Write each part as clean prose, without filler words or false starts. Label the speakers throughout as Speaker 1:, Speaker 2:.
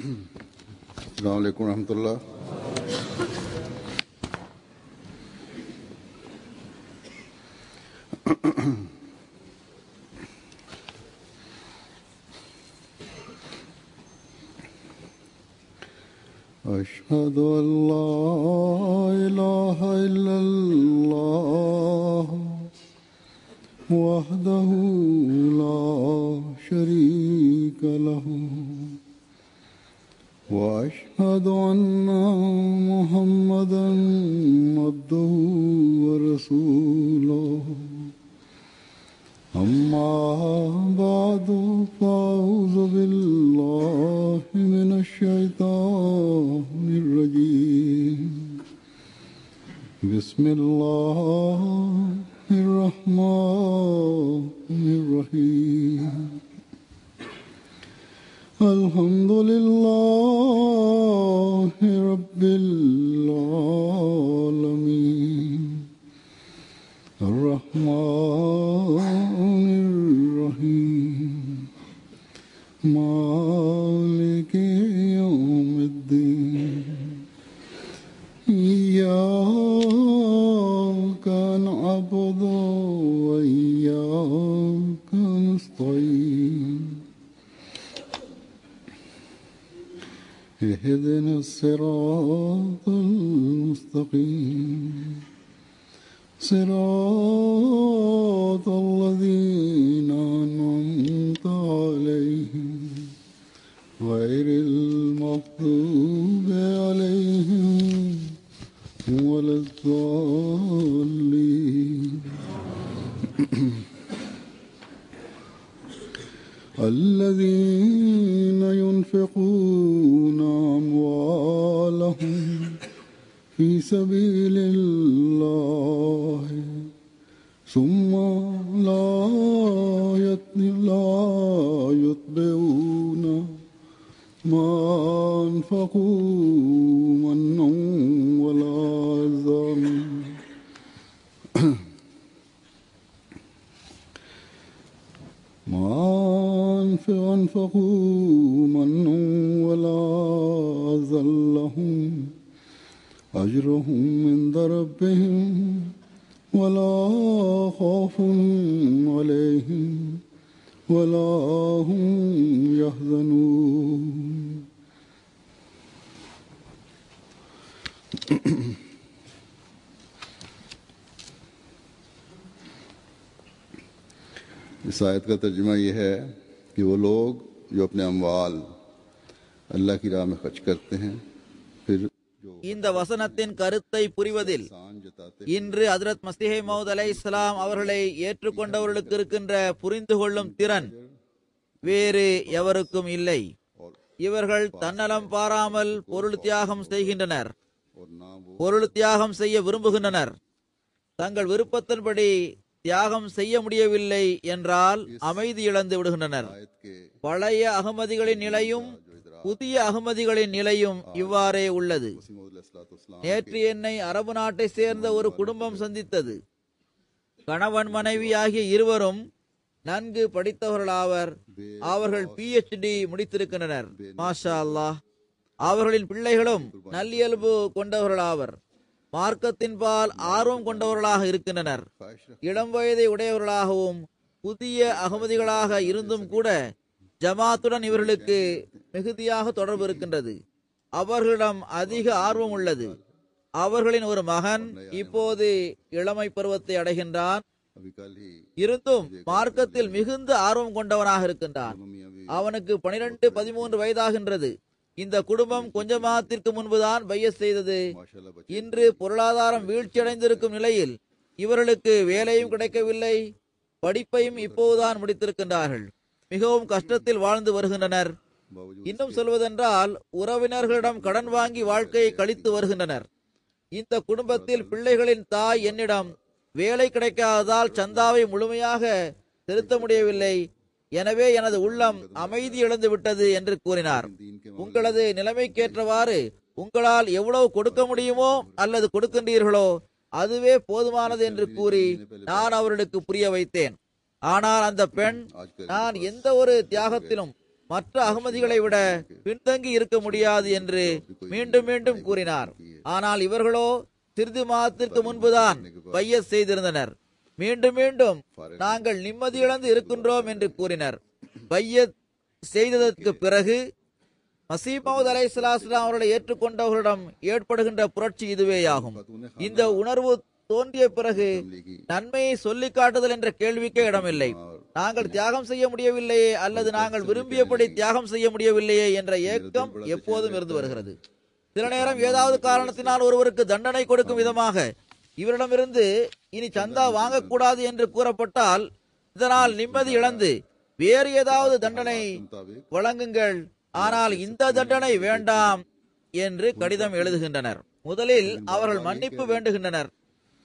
Speaker 1: अस्सलाम वालेकुम रहमतुल्लाह। अशहदु अल्ला इलाहा इल्लल्लाह वहदहु ला शरीका लहु وأشهد أن محمدا عبده ورسوله أما بعد فأعوذ بالله من الشيطان الرجيم بسم الله الرحمن الرحيم الحمد لله رب العالمين الرحمن الرحيم مالك يوم الدين إياك نعبد وإياك نستعين اهدنا الصراط المستقيم صراط الذين أنعمت عليهم غير المغضوب عليهم ولا الضالين الذين ينفقون أموالهم في سبيل الله ثم لا يتبعون ما أنفقوا منا ولا أذى أنفقوا منا ولا أذى لهم أجرهم عند ربهم ولا خوف عليهم ولا هم يحزنون इस आयत का तर्जुमा ये है कि वो लोग जो अपने अमवाल अल्लाह की राह में खर्च करते हैं फिर
Speaker 2: இந்த வசனத்தின் கருத்தை புரிவதில் இன்று ஹஜ்ரத் மஸீஹ் மவ்ஊத் அலைஹிஸ்ஸலாம் அவர்களை ஏற்றுக்கொண்டவர்களுக்கு இருக்கின்ற புரிந்து கொள்ளும் திறன் வேறு எவருக்கும் இல்லை. இவர்கள் தன்னலம் பாராமல் பொருள் தியாகம் செய்கின்றனர், பொருள் தியாகம் செய்ய விரும்புகின்றனர். தங்கள் விருப்பத்தின்படி தியாகம் செய்ய முடியவில்லை என்றால் அமைதி இழந்து விடுகின்றனர். பழைய அகமதிகளின் நிலையும் புதிய அகமதிகளின் நிலையும் இவ்வாறே உள்ளது. நேற்று என்னை அரபு நாட்டை சேர்ந்த ஒரு குடும்பம் சந்தித்தது. கணவன் மனைவி ஆகிய இருவரும் நன்கு படித்தவர்களாவர். அவர்கள் PhD முடித்திருக்கின்றனர். மாஷா அல்லாஹ். அவர்களின் பிள்ளைகளும் நல்லியல்பு கொண்டவர்களாவர். மார்க்கத்தின் பால் ஆர்வம் கொண்டவர்களாக இருக்கின்றனர். இளம் வயதை உடையவர்களாகவும் புதிய அகமதிகளாக இருந்தும் கூட ஜமாத்துடன் இவர்களுக்கு மிகுதியாக தொடர்பு இருக்கின்றது. அவர்களிடம் அதிக ஆர்வம் உள்ளது. அவர்களின் ஒரு மகன் இப்போது இளமை பருவத்தை அடைகின்றான். இருந்தும் மார்க்கத்தில் மிகுந்த ஆர்வம் கொண்டவனாக இருக்கின்றான். அவனுக்கு 12-13 வயதாகின்றது. இந்த குடும்பம் கொஞ்ச மாதத்திற்கு முன்புதான் பையத் செய்தது. இன்று பொருளாதாரம் வீழ்ச்சியடைந்திருக்கும் நிலையில் இவர்களுக்கு வேலையும் கிடைக்கவில்லை, படிப்பையும் இப்போதுதான் முடித்திருக்கின்றார்கள். மிகவும் கஷ்டத்தில் வாழ்ந்து வருகின்றனர். இன்னும் சொல்வதென்றால் உறவினர்களிடம் கடன் வாங்கி வாழ்க்கையை கழித்து வருகின்றனர். இந்த குடும்பத்தில் பிள்ளைகளின் தாய் என்னிடம் வேலை கிடைக்காததால் சந்தாவை முழுமையாக செலுத்த முடியவில்லை, எனவே எனது உள்ளம் அமைதி இழந்து விட்டது என்று கூறினார். உங்களது நிலைமைக்கேற்றவாறு உங்களால் எவ்வளவு கொடுக்க முடியுமோ அல்லது கொடுக்கின்றீர்களோ அதுவே போதுமானது என்று கூறி நான் அவர்களுக்கு புரிய வைத்தேன். ஆனால் அந்த பெண் நான் எந்த ஒரு தியாகத்திலும் மற்ற அகமதிகளை விட பின்தங்கி இருக்க முடியாது என்று மீண்டும் மீண்டும் கூறினார். ஆனால் இவர்களோ சிறிது மாதத்திற்கு முன்புதான் பையத் செய்திருந்தனர். மீண்டும் மீண்டும் நாங்கள் நிம்மதி இழந்து இருக்கின்றோம் என்று கூறினர். பையத் செய்ததற்கு பிறகு மசீஹ் மவ்ஊத் அலைஹிஸ்ஸலாம் அவர்களை ஏற்றுக்கொண்டவர்களிடம் ஏற்படுகின்ற புரட்சி இதுவேயாகும். இந்த உணர்வு தோன்றிய பிறகு நன்மையை சொல்லி காட்டுதல் என்ற கேள்விக்கே இடமில்லை. நாங்கள் தியாகம் செய்ய முடியவில்லையே அல்லது நாங்கள் விரும்பியபடி தியாகம் செய்ய முடியவில்லையே என்ற ஏக்கம் எப்போதும் இருந்து வருகிறது. சில நேரம் ஏதாவது காரணத்தினால் ஒருவருக்கு தண்டனை கொடுக்கும் விதமாக இவரிடமிருந்து இனி சந்தா வாங்கக்கூடாது என்று கூறப்பட்டால் இதனால் நிம்மதி இழந்து வேறு ஏதாவது தண்டனை வழங்குங்கள், ஆனால் இந்த தண்டனை வேண்டாம் என்று கடிதம் எழுதுகின்றனர். முதலில் அவர்கள் மன்னிப்பு வேண்டுகின்றனர்.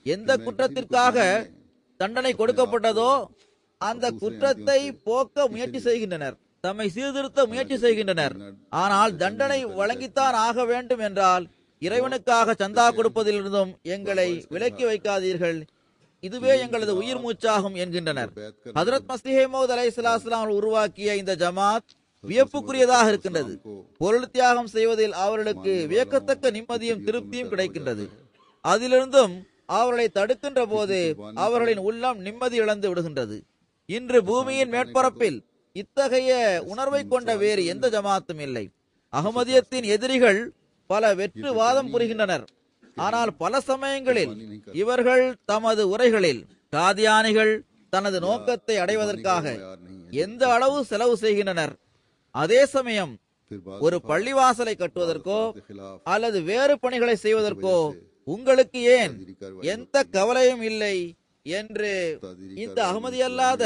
Speaker 2: எந்த குற்றத்திற்காக தண்டனை கொடுக்கப்பட்டதோ அந்த குற்றத்தை போக்க முயற்சி செய்கின்றனர், தம்மை சீர்திருத்த முயற்சி செய்கின்றனர். ஆனால் தண்டனை வழங்கித்தான் ஆக வேண்டும் என்றால் இறைவனுக்காக சந்தா கொடுப்பதிலிருந்தும் எங்களை விலக்கி வைக்காதீர்கள், இதுவே எங்களது உயிர் மூச்சாகும் என்கின்றனர். ஹஜ்ரத் மஸீஹ் மவ்ஊத் அலைஹிஸ்ஸலாம் உருவாக்கிய இந்த ஜமாத் வியப்புக்குரியதாக இருக்கின்றது. பொருள் தியாகம் செய்வதில் அவர்களுக்கு வியக்கத்தக்க நிம்மதியும் திருப்தியும் கிடைக்கின்றது. அதிலிருந்தும் அவர்களை தடுக்கின்ற போது அவர்களின் உள்ளம் நிம்மதி இழந்து விடுகின்றது. இன்று பூமியின் மேற்பரப்பில் இத்தகைய உணர்வை கொண்ட வேறு எந்த ஜமாத்தும் இல்லை. அகமதியத்தின் எதிரிகள் பல வெற்று வாதம் புரிகின்றனர். ஆனால் பல சமயங்களில் இவர்கள் தமது உரைகளில் காதியானிகள் தனது நோக்கத்தை அடைவதற்காக எந்த அளவு செலவு செய்கின்றனர், அதே சமயம் ஒரு பள்ளிவாசலை கட்டுவதற்கோ அல்லது வேறு பணிகளை செய்வதற்கோ உங்களுக்கு ஏன் எந்த கவலையும் இல்லை என்று இந்த அகமதி அல்லாத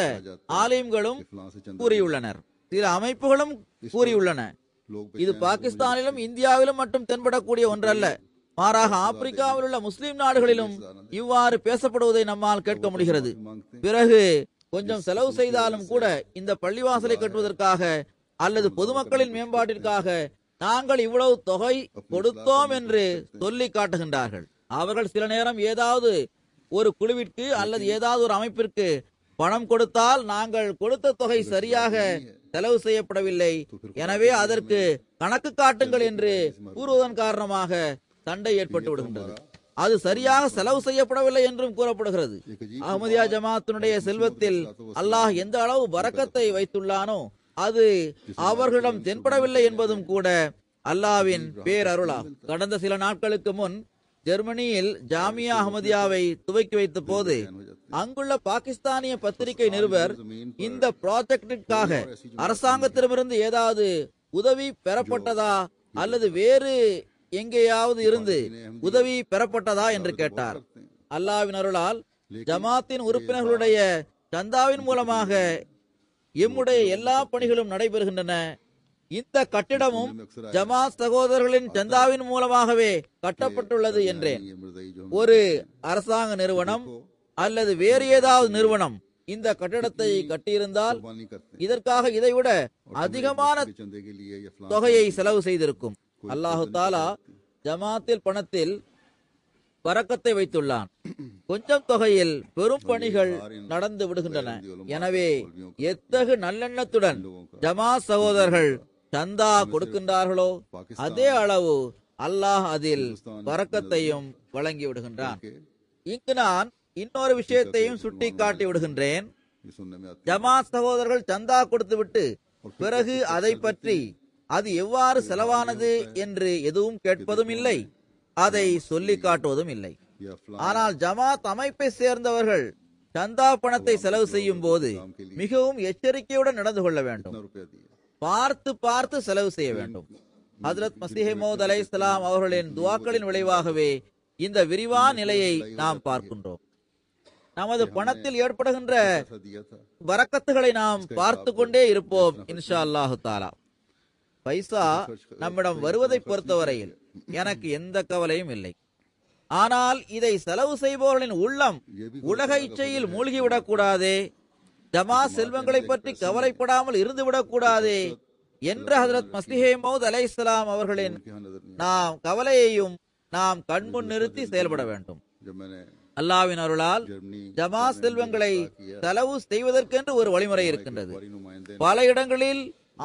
Speaker 2: ஆலிம்களும் கூறியுள்ளனர். சில அமைப்புகளும் கூறியுள்ளன. இது பாகிஸ்தானிலும் இந்தியாவிலும் மட்டும் தென்படக்கூடிய ஒன்றல்ல, மாறாக ஆப்பிரிக்காவில் உள்ள முஸ்லிம் நாடுகளிலும் இவ்வாறு பேசப்படுவதை நம்மால் கேட்க முடிகிறது. பிறகு கொஞ்சம் செலவு செய்தாலும் கூட இந்த பள்ளிவாசலை கட்டுவதற்காக அல்லது பொதுமக்களின் மேம்பாட்டிற்காக நாங்கள் இவ்வளவு தொகை கொடுத்தோம் என்று சொல்லி காட்டுகின்றார்கள். அவர்கள் சில நேரம் ஏதாவது ஒரு குழுவிற்கு அல்லது ஏதாவது ஒரு அமைப்பிற்கு பணம் கொடுத்தால் நாங்கள் கொடுத்த தொகை சரியாக செலவு செய்யப்படவில்லை, எனவே அதற்கு கணக்கு காட்டுங்கள் என்று கூறுவதன் காரணமாக சண்டை ஏற்பட்டு விடுகின்றது. அது சரியாக செலவு செய்யப்படவில்லை என்றும் கூறப்படுகிறது. அஹ்மதியா ஜமாத்தினுடைய செல்வத்தில் அல்லாஹ் எந்த அளவு பரக்கத்தை வைத்துள்ளானோ அது அவர்களிடம் தென்படவில்லை என்பதும் கூட அல்லாஹ்வின் பேரருளாகும். கடந்த சில நாட்களுக்கு முன் ஜெர்மனியில் ஜாமியா அஹ்மதியாவை துவக்கி வைத்த போது அங்குள்ள பாகிஸ்தானிய பத்திரிகை நிருபர் இந்த ப்ராஜெக்டிற்காக அரசாங்கத்திடமிருந்து ஏதாவது உதவி பெறப்பட்டதா அல்லது வேறு எங்கேயாவது இருந்து உதவி பெறப்பட்டதா என்று கேட்டார். அல்லாஹ்வின் அருளால் ஜமாத்தின் உறுப்பினர்களுடைய சந்தாவின் மூலமாக எம்முடைய எல்லா பணிகளும் நடைபெறுகின்றன. இந்த கட்டிடமும் ஜமாத் சகோதரர்களின் சந்தாவின் மூலமாகவே கட்டப்பட்டுள்ளது என்றேன். ஒரு அரசாங்க நிறுவனம் அல்லது வேறு ஏதாவது நிறுவனம் இந்த கட்டிடத்தை கட்டியிருந்தால் இதற்காக இதைவிட அதிகமான தொகையை செலவு செய்திருக்கும். அல்லாஹு தாலா ஜமாத்தில் பணத்தில் பரக்கத்தை வைத்துள்ளான். கொஞ்சம் தொகையில் பெரும் பணிகள் நடந்து விடுகின்றன. எனவே எத்தகு நல்லெண்ணத்துடன் ஜமாத் சகோதரர்கள் சந்தா கொடுக்கின்றார்களோ அதே அளவு அல்லாஹ் அதில் பரக்கத்தையும் வழங்கி விடுகின்றான். இங்கு நான் இன்னொரு விஷயத்தையும் சுட்டி காட்டி விடுகின்றேன். ஜமாத் சகோதரர்கள் சந்தா கொடுத்துவிட்டு பிறகு அதை பற்றி அது எவ்வாறு செலவானது என்று எதுவும் கேட்பதும் இல்லை, அதை சொல்லி காட்டுவதும் இல்லை. ஆனால் ஜமாத் அமைப்பை சேர்ந்தவர்கள் சந்தா பணத்தை செலவு செய்யும் போது மிகவும் எச்சரிக்கையுடன் நடந்து கொள்ள வேண்டும். பார்த்து பார்த்து செலவு செய்ய வேண்டும். ஹஜ்ரத் மஸீஹ் மவ்ஊத் அலைஹிஸ்ஸலாம் அவர்களின் துஆக்களின் விளைவாகவே இந்த விரிவான நிலையை நாம் பார்க்கின்றோம். நமது பணத்தில் ஏற்படுகின்ற பரக்கத்துகளை நாம் பார்த்து கொண்டே இருப்போம் இன்ஷா அல்லாஹு தாலா. பைசா நம்மிடம் வருவதை பொறுத்தவரையில் எனக்கு எந்த கவலையும் இல்லை. ஆனால் இதை செலவு செய்பவர்களின் உள்ளம் உலக இச்சையில் மூழ்கிவிடக் கூடாதே, ஜமாத் செல்வங்களை பற்றி கவலைப்படாமல் இருந்துவிடக் கூடாதே என்ற ஹஜ்ரத் மஸீஹ் மவ்ஊத் அலைஹிஸ்ஸலாம் அவர்களின் நாம் கவலையையும் நாம் கண்முன் நிறுத்தி செயல்பட வேண்டும். அல்லாஹ்வின் அருளால் ஜமாத் செல்வங்களை செலவு செய்வதற்கென்று ஒரு வழிமுறை இருக்கின்றது. பல இடங்களில்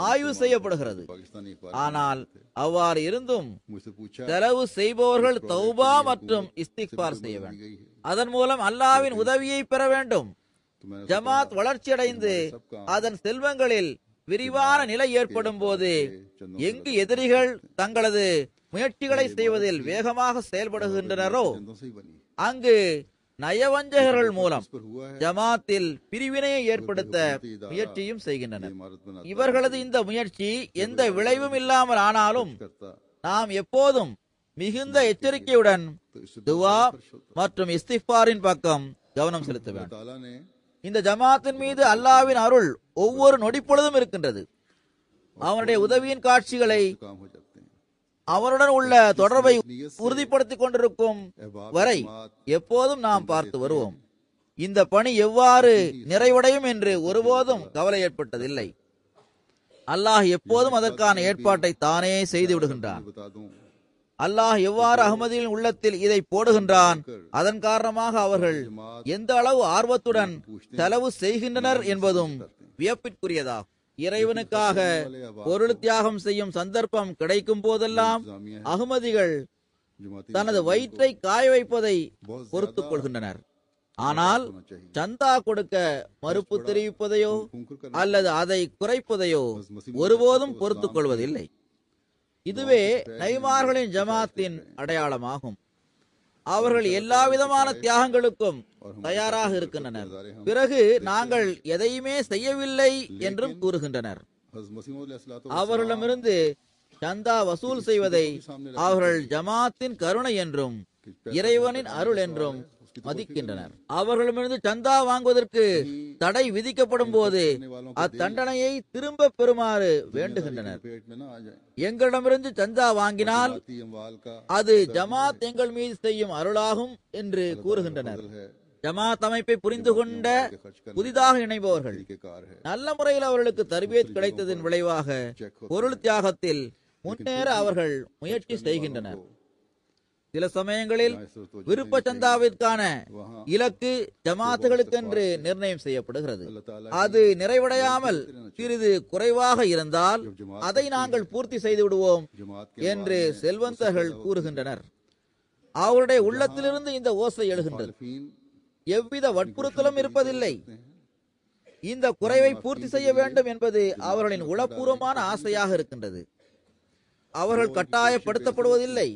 Speaker 2: ஆய்வு செய்யப்படுகிறது.
Speaker 1: पाकिस्तानी
Speaker 2: ஆனால் அவ்வாறு இருந்தும்
Speaker 1: मुझसे पूछा
Speaker 2: செலவு செய்பவர்கள் தௌபா மற்றும் இஸ்திக்பார் செய்ய வேண்டும். அதன் மூலம் அல்லாஹ்வின் உதவியை பெற வேண்டும்.
Speaker 1: तो मैंने
Speaker 2: ஜமாத் வளர்ச்சியடைந்து அதன் செல்வங்களில் விரிவான நிலை ஏற்படும் போது எங்கு எதிரிகள் தங்களது முயற்சிகளை செய்வதில் வேகமாக செயல்படுகின்றனரோ
Speaker 1: चंदों से ही बनी
Speaker 2: அங்கு நயவஞ்சகர்கள் மூலம்
Speaker 1: पर हुआ है
Speaker 2: ஜமாத்தில் பிரிவினையை ஏற்படுத்த முயற்சியும் செய்கின்றனர்.
Speaker 1: इमारत बनाता
Speaker 2: இவர்களது இந்த முயற்சி எந்த விளைவும் இல்லாமல் ஆனாலும்
Speaker 1: करता
Speaker 2: நாம் எப்போதும் மிகுந்த எச்சரிக்கையுடன்
Speaker 1: तो इससे
Speaker 2: துவா மற்றும் இஸ்திஃபாரின் பக்கம் கவனம் செலுத்த வேண்டும்.
Speaker 1: ताला ने
Speaker 2: இந்த ஜமாத்தின் மீது அல்லாஹ்வின் அருள் ஒவ்வொரு நொடிப்பொழுதும் இருக்கின்றது. அவனுடைய உதவியின் காட்சிகளை
Speaker 1: काम हो जाते हैं
Speaker 2: அவருடன் உள்ள தொடர்பை உறுதிப்படுத்திக் கொண்டிருக்கும் வரை எப்போதும் நாம் பார்த்து வருவோம். இந்த பணி எவ்வாறு நிறைவடையும் என்று ஒருபோதும் கவலை ஏற்பட்டதில்லை. அல்லாஹ் எப்போதும் அதற்கான ஏற்பாட்டை தானே செய்து விடுகின்றான்.
Speaker 1: बता दूं
Speaker 2: அல்லாஹ் எவ்வாறு அகமதியின் உள்ளத்தில் இதை போடுகின்றான், அதன் காரணமாக அவர்கள் எந்த அளவு ஆர்வத்துடன் செலவு செய்கின்றனர் என்பதும் வியப்பிற்குரியதாகும். இறைவனுக்காக பொருள் தியாகம் செய்யும் சந்தர்ப்பம் கிடைக்கும் போதெல்லாம் அகமதிகள்
Speaker 1: जमाती
Speaker 2: தனது வயிற்றை காய வைப்பதை பொறுத்துக் கொள்கின்றனர். ஆனால் சந்தா கொடுக்க மறுப்பு தெரிவிப்பதையோ அல்லது அதை குறைப்பதையோ ஒருபோதும் பொறுத்துக் கொள்வதில்லை. இதுவே நபிமார்களின் ஜமாத்தின் அடையாளமாகும். அவர்கள் எல்லா விதமான தியாகங்களுக்கும் தயாராக இருக்கின்றனர். பிறகு நாங்கள் எதையுமே செய்யவில்லை என்றும் கூறுகின்றனர்.
Speaker 1: हज़रत मसीह मौद अलैहिस्सलातु
Speaker 2: அவர்களிடமிருந்து சந்தா வசூல் செய்வதை அவர்கள் ஜமாத்தின் கருணை என்றும் இறைவனின் அருள் என்றும் மதிக்கின்றனர். அவர்களிடமிருந்து சந்தா வாங்குவதற்கு தடை விதிக்கப்படும் போது அத்தண்டனையை திரும்ப பெறுமாறு வேண்டுகின்றனர்.
Speaker 1: पेट में ना आ जाए
Speaker 2: எங்களிடமிருந்து சந்தா வாங்கினால்
Speaker 1: ती अमवाल का
Speaker 2: அது ஜமாத் எங்கள் மீது செய்யும் அருளாகும் என்று கூறுகின்றனர்.
Speaker 1: है
Speaker 2: ஜமாத் அமைப்பை புரிந்து கொண்ட புதிதாக இணைபவர்கள்
Speaker 1: के कार है
Speaker 2: நல்ல முறையில் அவர்களுக்கு தர்பியத் கிடைத்ததன் விளைவாக பொருள் தியாகத்தில் முன்னேற அவர்கள் முயற்சி செய்கின்றனர். சில சமயங்களில் விருப்ப சந்தாவிற்கான இலக்கு ஜமாத்துகளுக்கென்று நிர்ணயம் செய்யப்படுகிறது. அது நிறைவடையாமல் சிறிது குறைவாக இருந்தால் அதை நாங்கள் பூர்த்தி செய்து விடுவோம்
Speaker 1: जमात
Speaker 2: என்று செல்வந்தர்கள் கூறுகின்றனர். அவருடைய உள்ளத்திலிருந்து இந்த ஓசை எழுகின்றது.
Speaker 1: फीन
Speaker 2: எவ்வித வற்புறுத்தலும் இருப்பதில்லை. இந்த குறைவை பூர்த்தி செய்ய வேண்டும் என்பது அவர்களின் உளப்பூர்வமான ஆசையாக இருக்கின்றது. அவர்கள் கட்டாயப்படுத்தப்படுவதில்லை.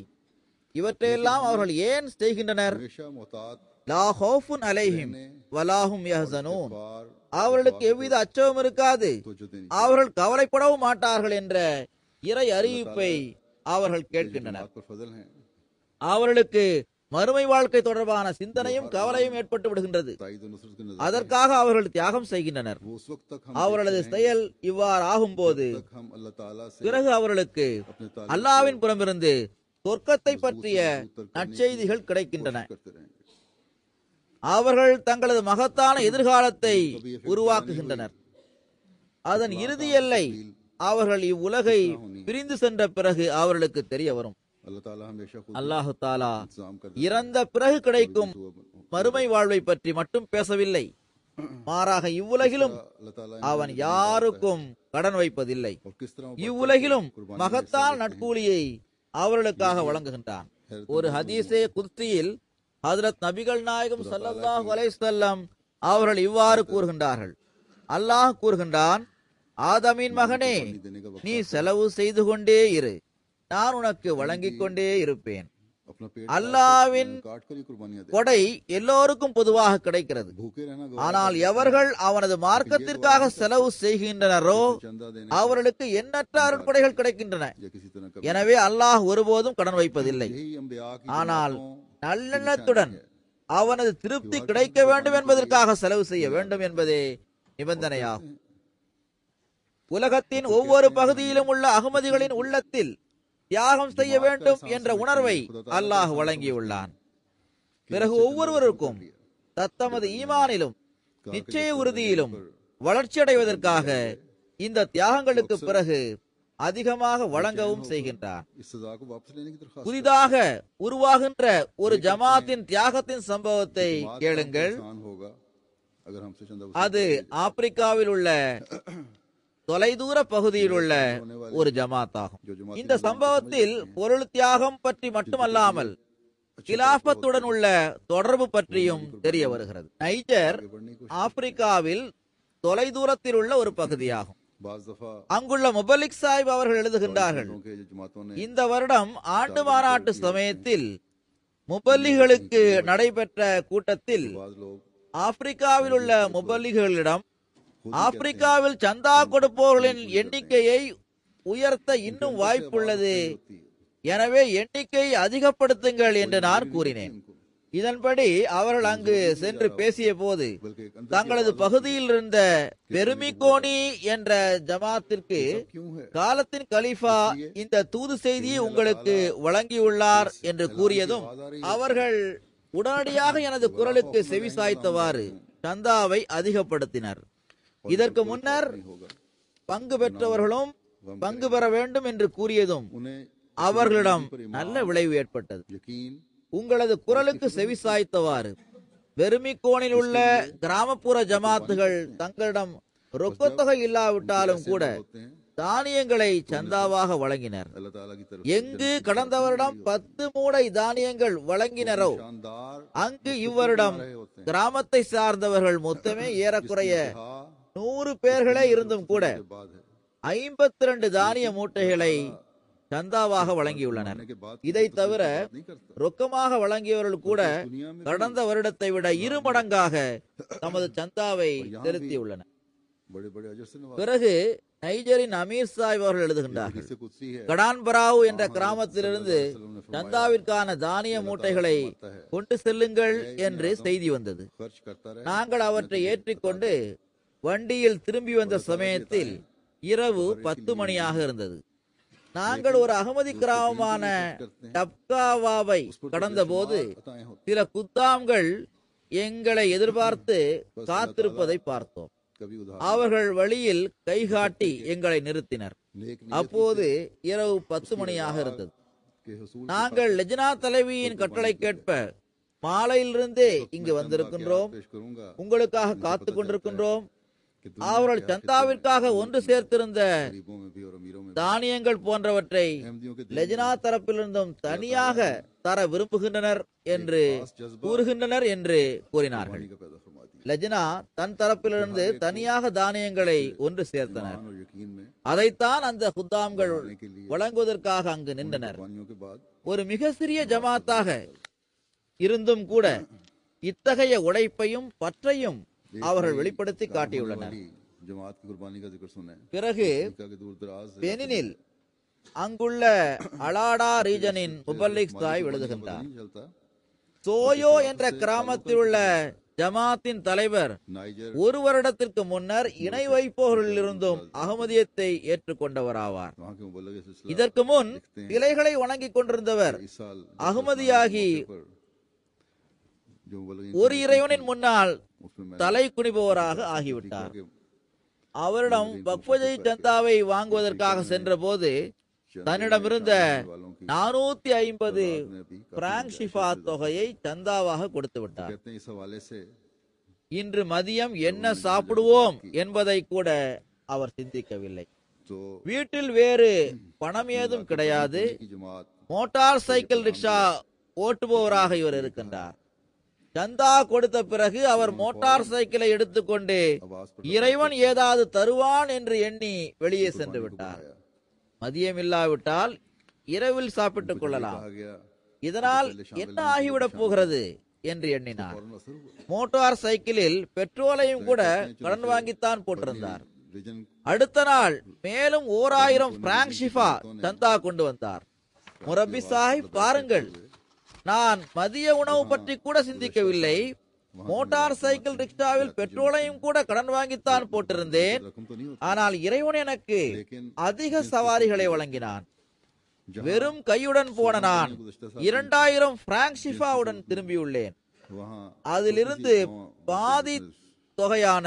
Speaker 2: இவற்றையெல்லாம் அவர்கள் ஏன் செய்கின்றனர்?
Speaker 1: हमेशा मोहतात
Speaker 2: லா ஹௌஃபுன் அலைஹிம் வலாஹும் யஹ்ஸனூன்.
Speaker 1: बार
Speaker 2: அவர்களுக்கு எவ்வித அச்சமும் இருக்காது,
Speaker 1: तो जो दिन
Speaker 2: அவர்கள் கவலைப்படவும் மாட்டார்கள் என்ற இறை அறிவிப்பை அவர்கள் கேட்கின்றனர்.
Speaker 1: पर फजल हैं
Speaker 2: அவர்களுக்கு மறுமை வாழ்க்கை தொடர்பான சிந்தனையும் கவலையும் ஏற்பட்டு விடுகின்றது.
Speaker 1: ताईद और नुसरत के नजर
Speaker 2: அதற்காக அவர்கள் தியாகம் செய்கின்றனர்.
Speaker 1: वो उस वक्त तक हम
Speaker 2: அவர்களது செயல் இவ்வாறு ஆகும்போது
Speaker 1: तक हम अल्लाह ताला से
Speaker 2: பிறகு அவர்களுக்கு அல்லாஹ்வின் புறமிருந்து சொர்க்கத்தை பற்றிய நற்செய்திகள் கிடைக்கின்றன.
Speaker 1: करते रहेंगे
Speaker 2: அவர்கள் தங்களது மகத்தான எதிர்காலத்தை உருவாக்குகின்றனர். அதன் இறுதி எல்லை அவர்கள் இவ்வுலகை பிரிந்து சென்ற பிறகு அவர்களுக்கு தெரிய வரும்.
Speaker 1: अल्लाह ताला हमेशा खुद
Speaker 2: அல்லாஹு தாலா
Speaker 1: इंतजाम कर
Speaker 2: இறந்த பிறகு கிடைக்கும் மறுமை வாழ்வை பற்றி மட்டும் பேசவில்லை, மாறாக இவ்வுலகிலும்
Speaker 1: अल्लाह ताला
Speaker 2: அவன் யாருக்கும் கடன் வைப்பதில்லை.
Speaker 1: और किस तरह
Speaker 2: இவ்வுலகிலும் மகத்தான நட்கூலியை அவர்களுக்காக வழங்குகின்றான். ஒரு ஹதீஸே குத்சியில் ஹஜ்ரத் நபிகள் நாயகம் ஸல்லல்லாஹு அலைஹி வஸல்லம் அவர்கள் இவ்வாறு கூறுகின்றார்கள். அல்லாஹ் கூறுகின்றான், ஆதமின் மகனே, நீ செலவு செய்து கொண்டே இரு, நான் உனக்கு வழங்கிக் கொண்டே இருப்பேன்.
Speaker 1: अपना पेट
Speaker 2: அல்லாஹ்வின்
Speaker 1: काट कर ही कुर्बानियां दे
Speaker 2: கொடை எல்லோருக்கும் பொதுவாக கிடைக்கிறது.
Speaker 1: भूखे रहना
Speaker 2: ஆனால் எவர்கள் அவனது மார்க்கத்திற்காக செலவு செய்கின்றனரோ
Speaker 1: चंदा देने
Speaker 2: அவர்களுக்கு எண்ணற்ற அருட்கொடைகள் கிடைக்கின்றன.
Speaker 1: या किसी तरह का
Speaker 2: எனவே அல்லாஹ் ஒருபோதும் கடன் வைப்பதில்லை.
Speaker 1: यही अंबिया की
Speaker 2: ஆனால் நல்லெண்ணத்துடன் அவனது திருப்தி கிடைக்க வேண்டும் என்பதற்காக செலவு செய்ய வேண்டும் என்பதே நிபந்தனையாகும். உலகத்தின் ஒவ்வொரு பகுதியிலும் உள்ள அகமதிகளின் உள்ளத்தில் தியாகம் செய்ய வேண்டும் என்ற உணர்வை அல்லாஹ் வழங்கியுள்ளான். பிறகு ஒவ்வொருவருக்கும் தத்தமது ஈமானிலும் நிச்சய உறுதியிலும் வளர்ச்சியடைவதற்காக இந்த தியாகங்களுக்கு பிறகு அதிகமாக வழங்கவும் செய்கின்றான்.
Speaker 1: इस सजा को वापस लेने की दरख्वास्त
Speaker 2: புதிதாக உருவாகின்ற ஒரு ஜமாத்தின் தியாகத்தின் சம்பவத்தை கேளுங்கள்.
Speaker 1: आसान होगा अगर हमसे चंदा
Speaker 2: அது ஆப்பிரிக்காவில் உள்ள தொலைதூர பகுதியில் உள்ள ஒரு ஜமாத் ஆகும். இந்த சம்பவத்தில் பொருள் தியாகம் பற்றி மட்டுமல்லாமல் கிலாபத்துடன் உள்ள தொடர்பு பற்றியும் தெரிய வருகிறது. நைஜர் ஆப்பிரிக்காவில் தொலைதூரத்தில் உள்ள ஒரு பகுதியாகும். அங்குள்ள முபல்லிக் சாஹிப் அவர்கள் எழுதுகின்றார்கள், இந்த வருடம் ஆண்டு மாநாட்டு சமயத்தில் முபல்லிகளுக்கு நடைபெற்ற கூட்டத்தில் ஆப்பிரிக்காவில் உள்ள முபல்லிகளிடம் ஆப்பிரிக்காவில் சந்தா கொடுப்பவர்களின் எண்ணிக்கையை உயர்த்த இன்னும் வாய்ப்புள்ளது, எனவே எண்ணிக்கை அதிகப்படுத்துங்கள் என்று நான் கூறினேன். இதன்படி அவர்கள் அங்கு சென்று பேசிய போது தங்களது பகுதியில் இருந்த பெருமிகோனி என்ற ஜமாத்திற்கு காலத்தின் கலீஃபா இந்த தூது செய்தியை உங்களுக்கு வழங்கியுள்ளார் என்று கூறியதும் அவர்கள் உடனடியாக எனது குரலுக்கு செவி சாய்த்தவாறு சந்தாவை அதிகப்படுத்தினர். இதற்கு முன்னர் பங்கு பெற்றவர்களும் பங்கு பெற வேண்டும் என்று கூறியதும் அவர்களிடம் நல்ல விளைவு ஏற்பட்டது. உங்களது குரலுக்கு செவி சாய்த்தவாறு பெருமிகோனில் உள்ள கிராமப்புற ஜமாத்துகள் தங்களிடம் ரொக்கத்தொகை இல்லாவிட்டாலும் கூட தானியங்களை சந்தாவாக வழங்கினர். எங்கு கடந்த வருடம் 10 மூடை தானியங்கள் வழங்கினரோ அங்கு இவ்வருடம் கிராமத்தை சார்ந்தவர்கள் மொத்தமே ஏறக்குறைய 100 பேர்களே இருந்தும் கூட 52 தானிய மூட்டைகளை சந்தாவாக வழங்கியுள்ளனர். இதை தவிர ரொக்கமாக வழங்கியவர்கள் கூட கடந்த வருடத்தை விட 2 மடங்காக தமது சந்தாவை செலுத்தியுள்ளனர். பிறகு நைஜரின் அமீர் சாஹிப் அவர்கள் எழுதுகின்றார்கள், கடான்பராவ் என்ற கிராமத்திலிருந்து சந்தாவிற்கான தானிய மூட்டைகளை கொண்டு செல்லுங்கள் என்று செய்தி வந்தது. நாங்கள் அவற்றை ஏற்றிக்கொண்டு வண்டியில் திரும்பி வந்த சமயத்தில் இரவு 10 மணியாக இருந்தது. நாங்கள் ஒரு அகமதி கிராமமான டப்காவாவை கடந்த போது சில குத்தாம்கள் எங்களை எதிர்பார்த்து காத்திருப்பதை பார்த்தோம். அவர்கள் வழியில் கைகாட்டி எங்களை நிறுத்தினர். அப்போது இரவு 10 மணியாக இருந்தது. நாங்கள் லெஜ்னா தலைவியின் கட்டளை கேட்ப மாலையிலிருந்தே இங்கு வந்திருக்கின்றோம், உங்களுக்காக காத்துக் கொண்டிருக்கின்றோம். அவர்கள் சந்தாவிற்காக ஒன்று சேர்த்திருந்த தானியங்கள் போன்றவற்றை லெஜ்னா தரப்பிலிருந்தும் தனியாக தர விரும்புகின்றனர் என்று கூறினார்கள். லெஜ்னா தன் தரப்பிலிருந்து தனியாக தானியங்களை ஒன்று சேர்த்தனர். அதைத்தான் அந்த குத்தாம்கள் வழங்குவதற்காக அங்கு நின்றனர். ஒரு மிக சிறிய ஜமாத்தாக இருந்தும் கூட இத்தகைய உழைப்பையும் பற்றையும் அவர்கள் வெளிப்படுத்தி காட்டியுள்ளனர். பிறகு பெனினில் அங்குள்ள அலாடா ரீஜனின் முபல்லிக் சாஹிப் எழுதுகின்றார், சோயோ என்ற கிராமத்தில் உள்ள ஜமாத்தின் தலைவர் 1 வருடத்திற்கு முன்னர் இணை வைப்பவர்களில் இருந்தும் அகமதியத்தை ஏற்றுக்கொண்டவராவார். இதற்கு முன் சிலைகளை வணங்கிக் கொண்டிருந்தவர் அகமதியாகி ஒரு இறைவனின் முன்னால் தலை குனிபவராக ஆகிவிட்டார். அவரிடம் பக்வஜை சந்தாவை வாங்குவதற்காக சென்ற போது தன்னிடமிருந்த 450 பிராங்க் ஷிஃபா தொகையை சந்தாவாக கொடுத்து விட்டார். இன்று மதியம் என்ன சாப்பிடுவோம் என்பதை கூட அவர் சிந்திக்கவில்லை. வீட்டில் வேறு பணம் ஏதும் கிடையாது. மோட்டார் சைக்கிள் ரிக்ஷா ஓட்டுபவராக இவர் இருக்கின்றார். சந்தா கொடுத்த பிறகு அவர் மோட்டார் சைக்கிளை எடுத்துக்கொண்டு இறைவன் ஏதாவது தருவான் என்று எண்ணி வெளியே சென்று விட்டார். மதியம் இல்லாவிட்டால் இரவில் சாப்பிட்டுக் கொள்ளலாம், இதனால் என்ன ஆகிவிடப் போகிறது என்று எண்ணினார். மோட்டார் சைக்கிளில் பெட்ரோலையும் கூட கடன் வாங்கித்தான் போட்டிருந்தார். அடுத்த நாள் மேலும் 1000 பிராங்க் ஷிஃபா சந்தா கொண்டு வந்தார். முரப்பி சாஹிப், பாருங்கள், நான் மதிய உணவு பற்றி கூட சிந்திக்கவில்லை. மோட்டார் சைக்கிள் ரிக்ஷாவில் பெட்ரோலையும் கூட கடன் வாங்கித்தான் போட்டிருந்தேன். ஆனால் இறைவன் எனக்கு அதிக சவாரிகளை வழங்கினான். வெறும் கையுடன் போன நான் 2000 பிராங்க் ஷிஃபாவுடன் திரும்பியுள்ளேன். அதிலிருந்து பாதி தொகையான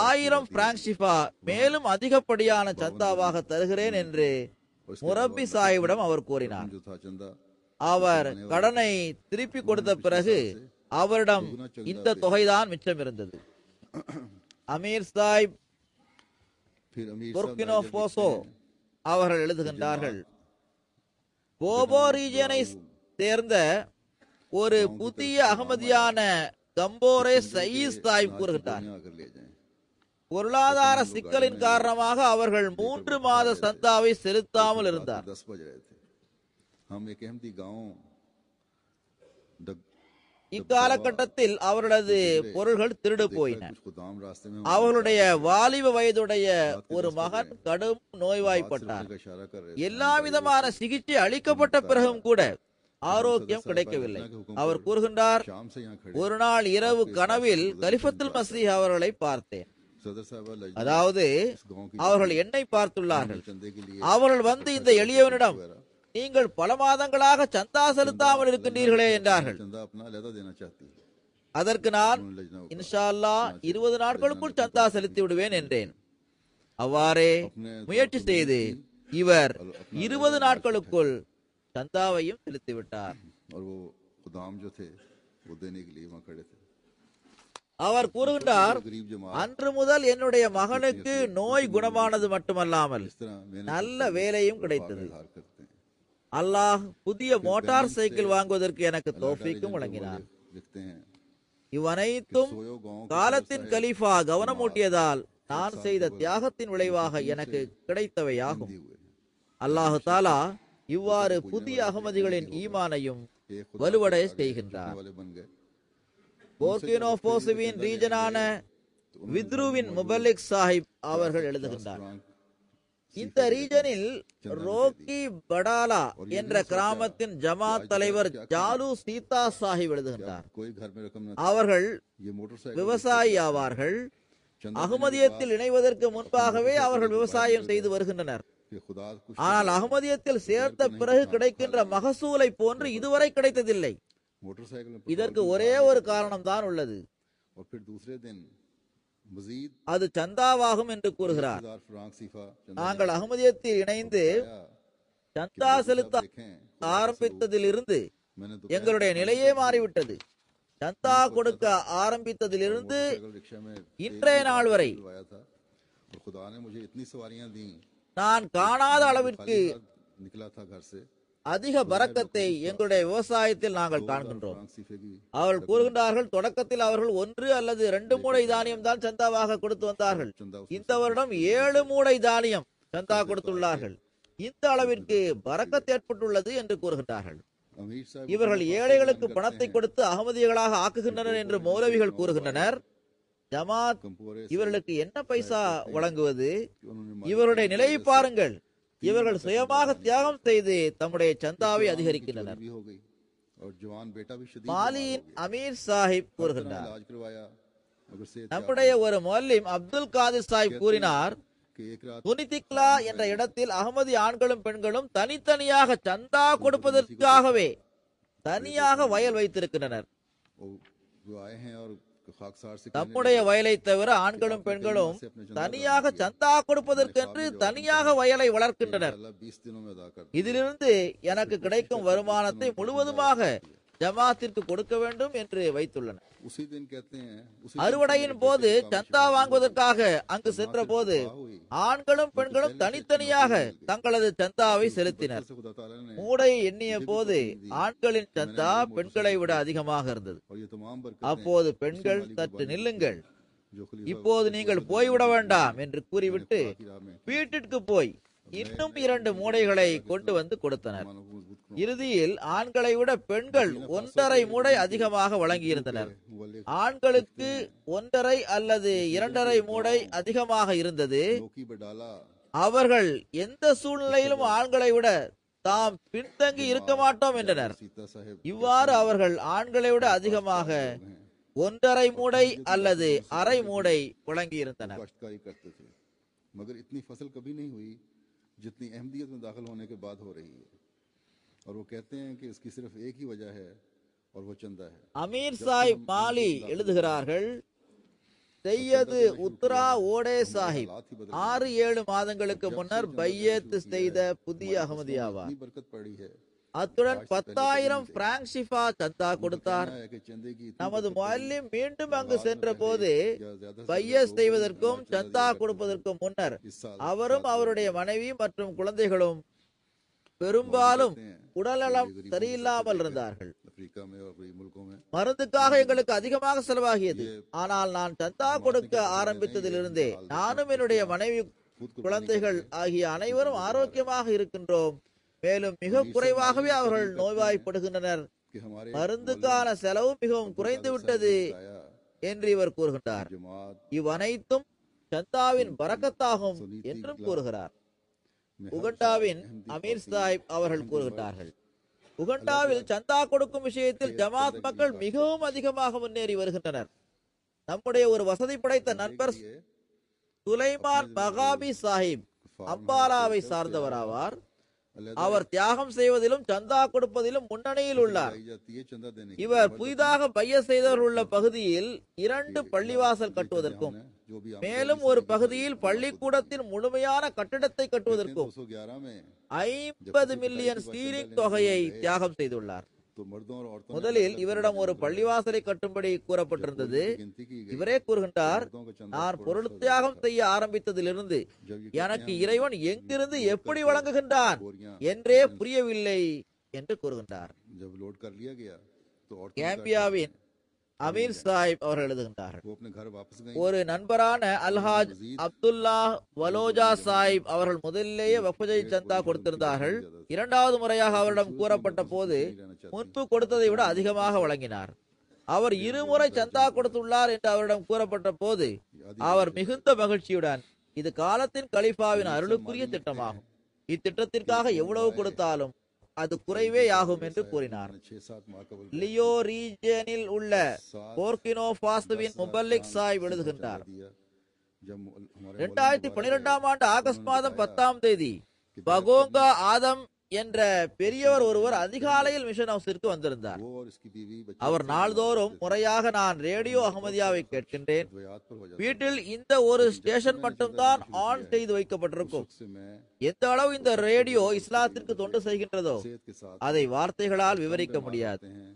Speaker 2: 1000 பிராங்க் ஷிஃபா மேலும் அதிகப்படியான சந்தாவாக தருகிறேன் என்று முரப்பி சாஹிபிடம் அவர் கூறினார். அவர் கடனை திருப்பி கொடுத்த பிறகு அவரிடம் இந்த தொகைதான் மிச்சம் இருந்தது. அமீர் சாஹிப்
Speaker 1: फिर अमीर साहब
Speaker 2: புர்கினோ
Speaker 1: नाइजर
Speaker 2: போசோ
Speaker 1: लिखते हैं,
Speaker 2: அவர்கள் எழுதுகின்றார்கள், போபோ ரீஜியனை சேர்ந்த ஒரு புதிய அகமதியான கம்போரே சயீஸ் சாஹிப் கூறுகின்றார்,
Speaker 1: दुनिया आकर ले जाएं।
Speaker 2: பொருளாதார சிக்கலின் காரணமாக அவர்கள் 3 மாத சந்தாவை செலுத்தாமல் இருந்தார்.
Speaker 1: 10 बज रहे थे, हम एक अहमदी गांव
Speaker 2: இக்காலகட்டத்தில் அவர்களது பொருள்கள் திருடு போயின.
Speaker 1: कुछ खुदाम रास्ते में
Speaker 2: அவர்களுடைய வாலிப வயதுடைய ஒரு மகன் கடும் நோய்வாய்ப்பட்டார்.
Speaker 1: का इशारा कर रहे
Speaker 2: எல்லா விதமான சிகிச்சை அளிக்கப்பட்ட பிறகும் கூட ஆரோக்கியம் கிடைக்கவில்லை. அவர் கூறுகின்றார்,
Speaker 1: शाम से यहाँ खड़े
Speaker 2: ஒரு நாள் இரவு கனவில் கலிஃபத்துல் மசீஹ் அவர்களை பார்த்தேன்.
Speaker 1: सदर साहब लजनत
Speaker 2: அதாவது
Speaker 1: इस गांव की
Speaker 2: அவர்கள் என்னை பார்த்துள்ளார்கள்.
Speaker 1: चंदे के लिए
Speaker 2: அவர்கள் வந்து இந்த எளியவனிடம், நீங்கள் பல மாதங்களாக சந்தா செலுத்தாமல் இருக்கின்றீர்களே என்றார்கள்.
Speaker 1: चंदा अपना अलहदा देना चाहती है।
Speaker 2: அதற்கு நான்
Speaker 1: उन्होंने लजना
Speaker 2: இன்ஷா அல்லாஹ் 20 நாட்களுக்குள் சந்தா செலுத்தி விடுவேன் என்றேன். அவ்வாறே முயற்சி செய்து இவர் 20 நாட்களுக்குள் சந்தாவையும் செலுத்திவிட்டார்.
Speaker 1: और वो खुदाम जो थे वो देने के लिए वहाँ खड़े थे।
Speaker 2: அவர் கூறுகின்றார்,
Speaker 1: गरीब जमात
Speaker 2: அன்று முதல் என்னுடைய மகனுக்கு நோய் குணமானது மட்டுமல்லாமல்
Speaker 1: इस तरह मैंने
Speaker 2: நல்ல வேலையும் கிடைத்தது.
Speaker 1: हार करते हैं।
Speaker 2: அல்லாஹ் புதிய மோட்டார் சைக்கிள் வாங்குவதற்கு எனக்கு தௌஃபீக்கும் வழங்கினார்.
Speaker 1: लिखते हैं
Speaker 2: இவனைத்தும்
Speaker 1: सोयो गांव
Speaker 2: காலத்தின் கலீஃபா கவனமூட்டியதால் நான் செய்த தியாகத்தின் விளைவாக எனக்கு கிடைத்தவையாகும்.
Speaker 1: हुए
Speaker 2: அல்லாஹு தாலா இவ்வாறு புதிய அகமதிகளின் ஈமானையும் வலுவடைய செய்கின்றார்.
Speaker 1: वाले बन गए।
Speaker 2: போர்கினோ போசுவின் ரீஜனான வித்ருவின் முபல்லிக் சாஹிப் அவர்கள் எழுதுகின்றார், இந்த ரீஜனில் ரோக்கி படாலா என்ற கிராமத்தின் ஜமாத் தலைவர் ஜாலு சீதா சாஹிப் எழுதுகின்றார்,
Speaker 1: कोई घर में रकम न
Speaker 2: அவர்கள்
Speaker 1: ये मोटरसाइकिल
Speaker 2: விவசாயி ஆவார்கள். அகமதியத்தில் இணைவதற்கு முன்பாகவே அவர்கள் விவசாயம் செய்து வருகின்றனர்.
Speaker 1: कि खुदा कुछ
Speaker 2: ஆனால் அகமதியத்தில் சேர்த்த பிறகு கிடைக்கின்ற மகசூலை போன்று இதுவரை கிடைத்ததில்லை.
Speaker 1: मोटरसाइकिल में
Speaker 2: இதற்கு ஒரே ஒரு காரணம் தான் உள்ளது,
Speaker 1: और फिर दूसरे दिन मजीद
Speaker 2: அது சந்தாவாகும் என்று கூறுகிறார்.
Speaker 1: 1000 फ्रांक सीफा चंदा
Speaker 2: நாங்கள் அகமதியத்தில் இணைந்து
Speaker 1: आया।
Speaker 2: சந்தா செலுத்த
Speaker 1: देखें
Speaker 2: ஆரம்பித்ததிலிருந்து
Speaker 1: मैंने तो
Speaker 2: எங்களுடைய நிலையே மாறிவிட்டது. சந்தா கொடுக்க ஆரம்பித்ததிலிருந்து
Speaker 1: मोटरसाइकिल रिक्शा में
Speaker 2: இன்றைய நாள் வரை
Speaker 1: आया था और खुदा ने मुझे इतनी सवारियां दी,
Speaker 2: நான் காணாத அளவிற்கு
Speaker 1: निकला था घर से
Speaker 2: அதிக பரக்கத்தை எங்களுடைய விவசாயத்தில் நாங்கள் காண்கின்றோம்.
Speaker 1: फ्रांक सीफे की
Speaker 2: அவர்கள் கூறுகின்றார்கள், தொடக்கத்தில் அவர்கள் 1 அல்லது 2 மூடை தானியம் தான் சந்தாவாக கொடுத்து வந்தார்கள். இந்த வருடம் 7 மூடை தானியம் சந்தா கொடுத்துள்ளார்கள். இந்த அளவிற்கு பரக்கத் ஏற்பட்டுள்ளது என்று கூறுகின்றார்கள்.
Speaker 1: अमीर साहब
Speaker 2: இவர்கள் ஏழைகளுக்கு பணத்தை கொடுத்து அகமதிகளாக ஆக்குகின்றனர் என்று மௌலவிகள் கூறுகின்றனர். ஜமாத்
Speaker 1: कंपोरे
Speaker 2: இவர்களுக்கு என்ன பைசா வழங்குவது?
Speaker 1: उन्होंने
Speaker 2: இவருடைய நிலையை பாருங்கள். இவர்கள் சுயமாக தியாகம் செய்து தம்முடைய சந்தாவை அதிகரிக்கின்றனர்.
Speaker 1: भी हो गई और जवान बेटा भी शदीद
Speaker 2: மாலியின் அமீர் சாஹிப் கூறுகின்றார்,
Speaker 1: इलाज करवाया मगर से
Speaker 2: நம்முடைய ஒரு மௌலிம் அப்துல் காதிர் சாஹிப் கூறினார்,
Speaker 1: कि एक रात
Speaker 2: துனிதிக்லா என்ற இடத்தில் அகமதி ஆண்களும் பெண்களும் தனித்தனியாக சந்தா கொடுப்பதற்காகவே தனியாக வயல் வைத்திருக்கின்றனர்.
Speaker 1: वो जो आए हैं और खाकसार से
Speaker 2: நம்முடைய வயலை தவிர ஆண்களும் பெண்களும் தனியாக சந்தா கொடுப்பதற்கென்று தனியாக வயலை வளர்க்கின்றனர்.
Speaker 1: 20 दिनों में अदा कर
Speaker 2: இதிலிருந்து எனக்கு கிடைக்கும் வருமானத்தை முழுவதுமாக ஜமாத்திற்கு கொடுக்க வேண்டும் என்று வைத்துள்ளனர்.
Speaker 1: उसी दिन कहते हैं उसी
Speaker 2: அறுவடையின் போது சந்தா வாங்குவதற்காக அங்கு சென்ற போது ஆண்களும் பெண்களும் தனித்தனியாக தங்களது சந்தாவை செலுத்தினர்.
Speaker 1: से खुदा ताला ने
Speaker 2: மூடையை எண்ணிய போது ஆண்களின் சந்தா பெண்களை விட அதிகமாக இருந்தது.
Speaker 1: और ये तमाम बरकतें
Speaker 2: அப்போது பெண்கள் சற்று நில்லுங்கள்,
Speaker 1: जो खलीफा
Speaker 2: இப்போது நீங்கள் போய்விட வேண்டாம் என்று கூறிவிட்டு
Speaker 1: की राह में
Speaker 2: வீட்டிற்கு போய் இன்னும் 2 மூடைகளை கொண்டு வந்து கொடுத்தனர்.
Speaker 1: मानव को मजबूत
Speaker 2: இறுதியில் ஆண்களை விட பெண்கள் 1.5 மூடை அதிகமாக வழங்கியிருந்தனர்.
Speaker 1: मुवल्लिग
Speaker 2: ஆண்களுக்கு 1.5 அல்லது 2.5 மூடை அதிகமாக இருந்தது.
Speaker 1: नोकी बडाला
Speaker 2: அவர்கள் எந்த சூழ்நிலையிலும் ஆண்களை விட தாம் பின்தங்கி இருக்க மாட்டோம் என்றனர்.
Speaker 1: सीता साहेब
Speaker 2: இவ்வாறு அவர்கள் ஆண்களை விட அதிகமாக 1.5 மூடை அல்லது அரை மூடை வழங்கியிருந்தனர்.
Speaker 1: काश्तकारी करते थे मगर इतनी फसल कभी नहीं हुई जितनी अहमदियत में दाखिल होने के बाद हो रही है। और वो कहते हैं कि इसकी सिर्फ एक ही वजह है और वो चंदा है।
Speaker 2: அமீர் சாஹிப் மாலி எழுதுகிறார்கள், செய்யது உத்ரா ஓடே சாஹிப் 6-7 மாதங்களுக்கு முன்னர் பையத் செய்த புதிய அகமதியாவார்.
Speaker 1: इतनी बरकत पड़ी है
Speaker 2: அத்துடன் 10,000 பிராங்க் ஷிஃபா சந்தா கொடுத்தார்.
Speaker 1: कहना है कि चंदे की इतनी
Speaker 2: நமது
Speaker 1: बरकत
Speaker 2: முஅல்லிம் மீண்டும் அங்கு
Speaker 1: बाद में
Speaker 2: சென்ற
Speaker 1: पहले
Speaker 2: போது
Speaker 1: या ज्यादा से
Speaker 2: பையஸ்
Speaker 1: ज्यादा
Speaker 2: செய்வதற்கும்
Speaker 1: लोग
Speaker 2: சந்தா
Speaker 1: चंदा
Speaker 2: கொடுப்பதற்கும் முன்னர்
Speaker 1: इस साल
Speaker 2: அவரும் அவருடைய மனைவி மற்றும் குழந்தைகளும் பெரும்பாலும் உடல்நலம் சரியில்லாமல் இருந்தார்கள்.
Speaker 1: अफ्रीका में और कई मुल्कों में
Speaker 2: மருந்துக்காக எங்களுக்கு அதிகமாக செலவாகியது. ஆனால் நான் சந்தா கொடுக்க ஆரம்பித்ததிலிருந்தே நானும் என்னுடைய மனைவி குழந்தைகள் ஆகிய அனைவரும் ஆரோக்கியமாக இருக்கின்றோம். மேலும் மிக குறைவாகவே அவர்கள் நோய்வாய்ப்படுகின்றனர்.
Speaker 1: कि हमारे
Speaker 2: மருந்துக்கான செலவு மிகவும் குறைந்து விட்டது என்று இவர் கூறுகின்றார்.
Speaker 1: जमात
Speaker 2: இவ்வனைத்தும் சந்தாவின் பரக்கத்தாகும் என்றும் கூறுகிறார். உகண்டாவின் அமீர் சாஹிப் அவர்கள் கூறுகின்றார்கள், உகண்டாவில் சந்தா கொடுக்கும் விஷயத்தில் ஜமாத் மக்கள் மிகவும் அதிகமாக முன்னேறி வருகின்றனர். நம்முடைய ஒரு வசதி படைத்த நண்பர் சுலைமான் மகாபி சாஹிப் அம்பாலாவை சார்ந்தவர் ஆவார். அவர் தியாகம் செய்வதிலும் சந்தா கொடுப்பதிலும் முன்னணியில் உள்ளார்.
Speaker 1: लाई जाती है चंदा देने की।
Speaker 2: இவர் புதிதாக பைய செய்தவர் உள்ள பகுதியில் 2 பள்ளிவாசல் கட்டுவதற்கும்
Speaker 1: जो भी
Speaker 2: மேலும் ஒரு பகுதியில் பள்ளிக்கூடத்தின் முழுமையான கட்டிடத்தை கட்டுவதற்கும்
Speaker 1: 211 में
Speaker 2: 50 மில்லியன் ஸ்டீரிங் தொகையை தியாகம் செய்துள்ளார்.
Speaker 1: तो मर्दों और औरतों
Speaker 2: முதலில் இவரிடம் ஒரு பள்ளிவாசலை கட்டும்படி கூறப்பட்டிருந்தது.
Speaker 1: गिनती की गई।
Speaker 2: இவரே கூறுகின்றார்,
Speaker 1: मर्दों का चंदा
Speaker 2: நான் பொருள் தியாகம் செய்ய ஆரம்பித்ததிலிருந்து எனக்கு இறைவன் எங்கிருந்து எப்படி வழங்குகின்றான் என்றே புரியவில்லை என்று கூறுகின்றார்.
Speaker 1: जब लोड कर लिया गया तो औरतों
Speaker 2: கேம்பியாவின் அமீர் சாஹிப் அவர்கள் எழுதுகின்றார்கள்,
Speaker 1: वो अपने घर वापस गई।
Speaker 2: ஒரு நண்பரான அல்ஹாஜ் அப்துல்லா வலோஜா சாஹிப் அவர்கள் முதலிலேயே வக்ஃபை சந்தா கொடுத்திருந்தார்கள். இரண்டாவது முறையாக அவரிடம் கூறப்பட்ட போது முன்பு கொடுத்ததை விட அதிகமாக வழங்கினார். அவர் 2 முறை சந்தா கொடுத்துள்ளார் என்று அவரிடம் கூறப்பட்ட போது அவர் மிகுந்த மகிழ்ச்சியுடன், இது காலத்தின் கலிஃபாவின் அருளுக்குரிய திட்டமாகும், இத்திட்டத்திற்காக எவ்வளவு கொடுத்தாலும் அது குறைவே ஆகும் என்று கூறினார்.
Speaker 1: 6-7 माह कबल
Speaker 2: லியோ ரீஜனில் உள்ள போர்கினோ பாஸ்துவின் முபல்லிக் சாஹிப் எழுதுகின்றார்,
Speaker 1: दिया। जब हमारे
Speaker 2: 2012ஆம் ஆண்டு ஆகஸ்ட் மாதம் 10ஆம் தேதி பகோங்கா ஆதம் என்ற பெரியவர் ஒருவர் அதிகாலையில் மிஷன் ஹவுஸிற்கு வந்திருந்தார்.
Speaker 1: वो और इसकी बीवी बच्चे
Speaker 2: அவர் நாள்தோறும் முறையாக நான் ரேடியோ அகமதியாவை கேட்கின்றேன்.
Speaker 1: याद पर हो जाते
Speaker 2: வீட்டில் இந்த ஒரு ஸ்டேஷன் மட்டும்தான் ஆன் செய்து வைக்கப்பட்டிருக்கும்.
Speaker 1: से मैं
Speaker 2: எந்த அளவு இந்த ரேடியோ இஸ்லாத்திற்கு தொண்டு செய்கின்றதோ
Speaker 1: सेहत के साथ
Speaker 2: அதை வார்த்தைகளால் விவரிக்க முடியாது.
Speaker 1: हैं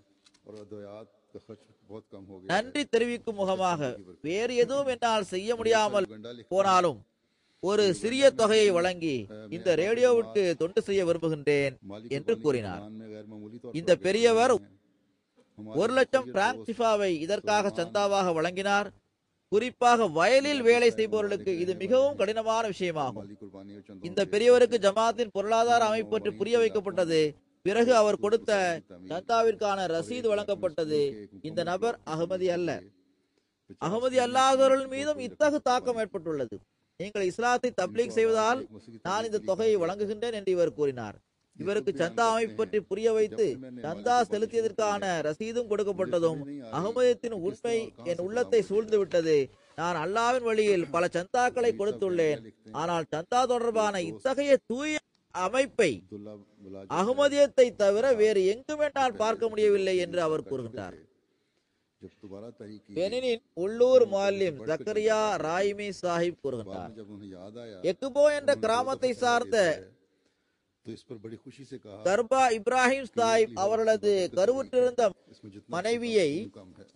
Speaker 1: और अद्वयात का खर्च बहुत कम हो गया।
Speaker 2: நன்றி தெரிவிக்கும் முகமாக வேறு எதுவும் என்னால் செய்ய முடியாமல்
Speaker 1: गंडा लिख
Speaker 2: போனாலும் ஒரு சிறிய தொகையை வழங்கி இந்த ரேடியோவிற்கு தொண்டு செய்ய விரும்புகின்றேன்
Speaker 1: मालिक
Speaker 2: என்று கூறினார்.
Speaker 1: में गैर मामूली तौर
Speaker 2: இந்த பெரியவர்
Speaker 1: हमारे
Speaker 2: 1 லட்சம் பிராங்க் சிஃபாவை இதற்காக சந்தாவாக வழங்கினார். குறிப்பாக வயலில் வேலை செய்பவர்களுக்கு இது மிகவும் கடினமான விஷயமாகும்.
Speaker 1: माली कुर्बानी और चंदों
Speaker 2: இந்த பெரியவருக்கு ஜமாத்தின் பொருளாதார அமைப்பு பற்றி புரிய வைக்கப்பட்டது. பிறகு அவர் கொடுத்த சந்தாவிற்கான ரசீது வழங்கப்பட்டது. இந்த நபர் அகமதி அல்ல. அகமதி அல்லாதவர்கள் மீதும் இத்தகு தாக்கம் ஏற்பட்டுள்ளது. நீங்கள் இஸ்லாத்தை தப்லீக் செய்வதால் நான் இந்த தொகையை வழங்குகின்றேன் என்று இவர் கூறினார். இவருக்கு சந்தா அமைப்பு பற்றி புரிய வைத்து சந்தா செலுத்தியதற்கான ரசீதும் கொடுக்கப்பட்டதும் அகமதியத்தின் உண்மை என் உள்ளத்தை சூழ்ந்து விட்டது. நான் அல்லாவின் வழியில் பல சந்தாக்களை கொடுத்துள்ளேன். ஆனால் சந்தா தொடர்பான இத்தகைய தூய அமைப்பை அகமதியத்தை தவிர வேறு எங்கும் என்னால் பார்க்க முடியவில்லை என்று அவர் கூறுகின்றார்.
Speaker 1: जब दोबारा तहरीक की
Speaker 2: பெனினின் உள்ளூர் முஅல்லிம் ஜக்கரியா ராயிமி சாஹிப் கூறுகின்றார்,
Speaker 1: जब उन्हें याद आया
Speaker 2: எக்குபோ என்ற கிராமத்தை சார்ந்த
Speaker 1: तो इस पर बड़ी खुशी से कहा
Speaker 2: தர்பா இப்ராஹிம் சாஹிப் அவர்களது கருவுற்றிருந்த
Speaker 1: इसमें जितना
Speaker 2: மனைவியை
Speaker 1: कम है।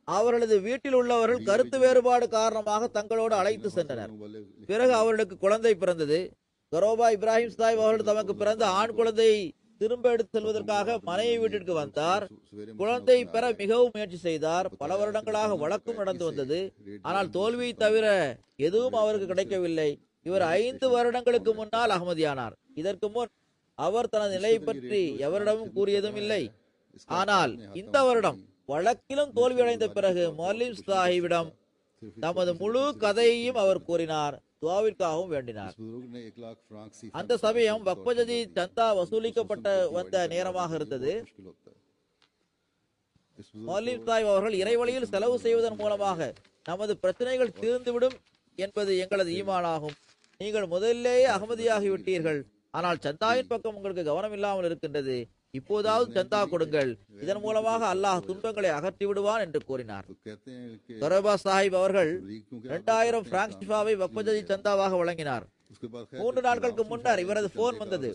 Speaker 2: அவர்களது வீட்டில் உள்ளவர்கள் கருத்து வேறுபாடு காரணமாக தங்களோடு அழைத்து சென்றனர். பிறகு அவர்களுக்கு குழந்தை பிறந்தது. கரோபா இப்ராஹிம் சாஹிப் அவர்கள் தமக்கு பிறந்த ஆண் குழந்தையை திரும்ப எடுத்து செல்வதற்காக மனைவி வீட்டிற்கு வந்தார். குழந்தை பெற மிகவும் முயற்சி செய்தார். பல வருடங்களாக வழக்கும் நடந்து வந்தது. ஆனால் தோல்வியை தவிர எதுவும் அவருக்கு கிடைக்கவில்லை. இவர் 5 வருடங்களுக்கு முன்னால் அகமதியானார். இதற்கு முன் அவர் தனது நிலையை பற்றி எவரிடமும் கூறியதும் இல்லை. ஆனால் இந்த வருடம் வழக்கிலும் தோல்வியடைந்த பிறகு முஅல்லிம் சாஹிபிடம் தமது முழு கதையையும் அவர் கூறினார். துஆவிற்காகவும் வேண்டினார். அந்த சமயம் வக்ஃபஜதி சந்தா வசூலிக்கப்பட்ட வந்த நேரமாக இருந்தது. முஅல்லிம் சாஹிப் அவர்கள் இறைவழியில் செலவு செய்வதன் மூலமாக நமது பிரச்சனைகள் தீர்ந்துவிடும் என்பது எங்களது ஈமானாகும். நீங்கள் முதலிலேயே அகமதியாகிவிட்டீர்கள். ஆனால் சந்தாவின் பக்கம் உங்களுக்கு கவனம் இல்லாமல் இருக்கின்றது. இப்போதாவது சந்தா கொடுங்கள். இதன் மூலமாக அல்லாஹ் துன்பங்களை அகற்றி விடுவான் என்று கூறினார். கரோபா சாஹிப் அவர்கள் 2000 பிராங்க் ஷிஃபாவை வக்ஃபஜதி சந்தாவாக வழங்கினார்.
Speaker 1: उसके बाद खैर
Speaker 2: 3 நாட்களுக்கு முன்னர் இவரது போன் வந்தது.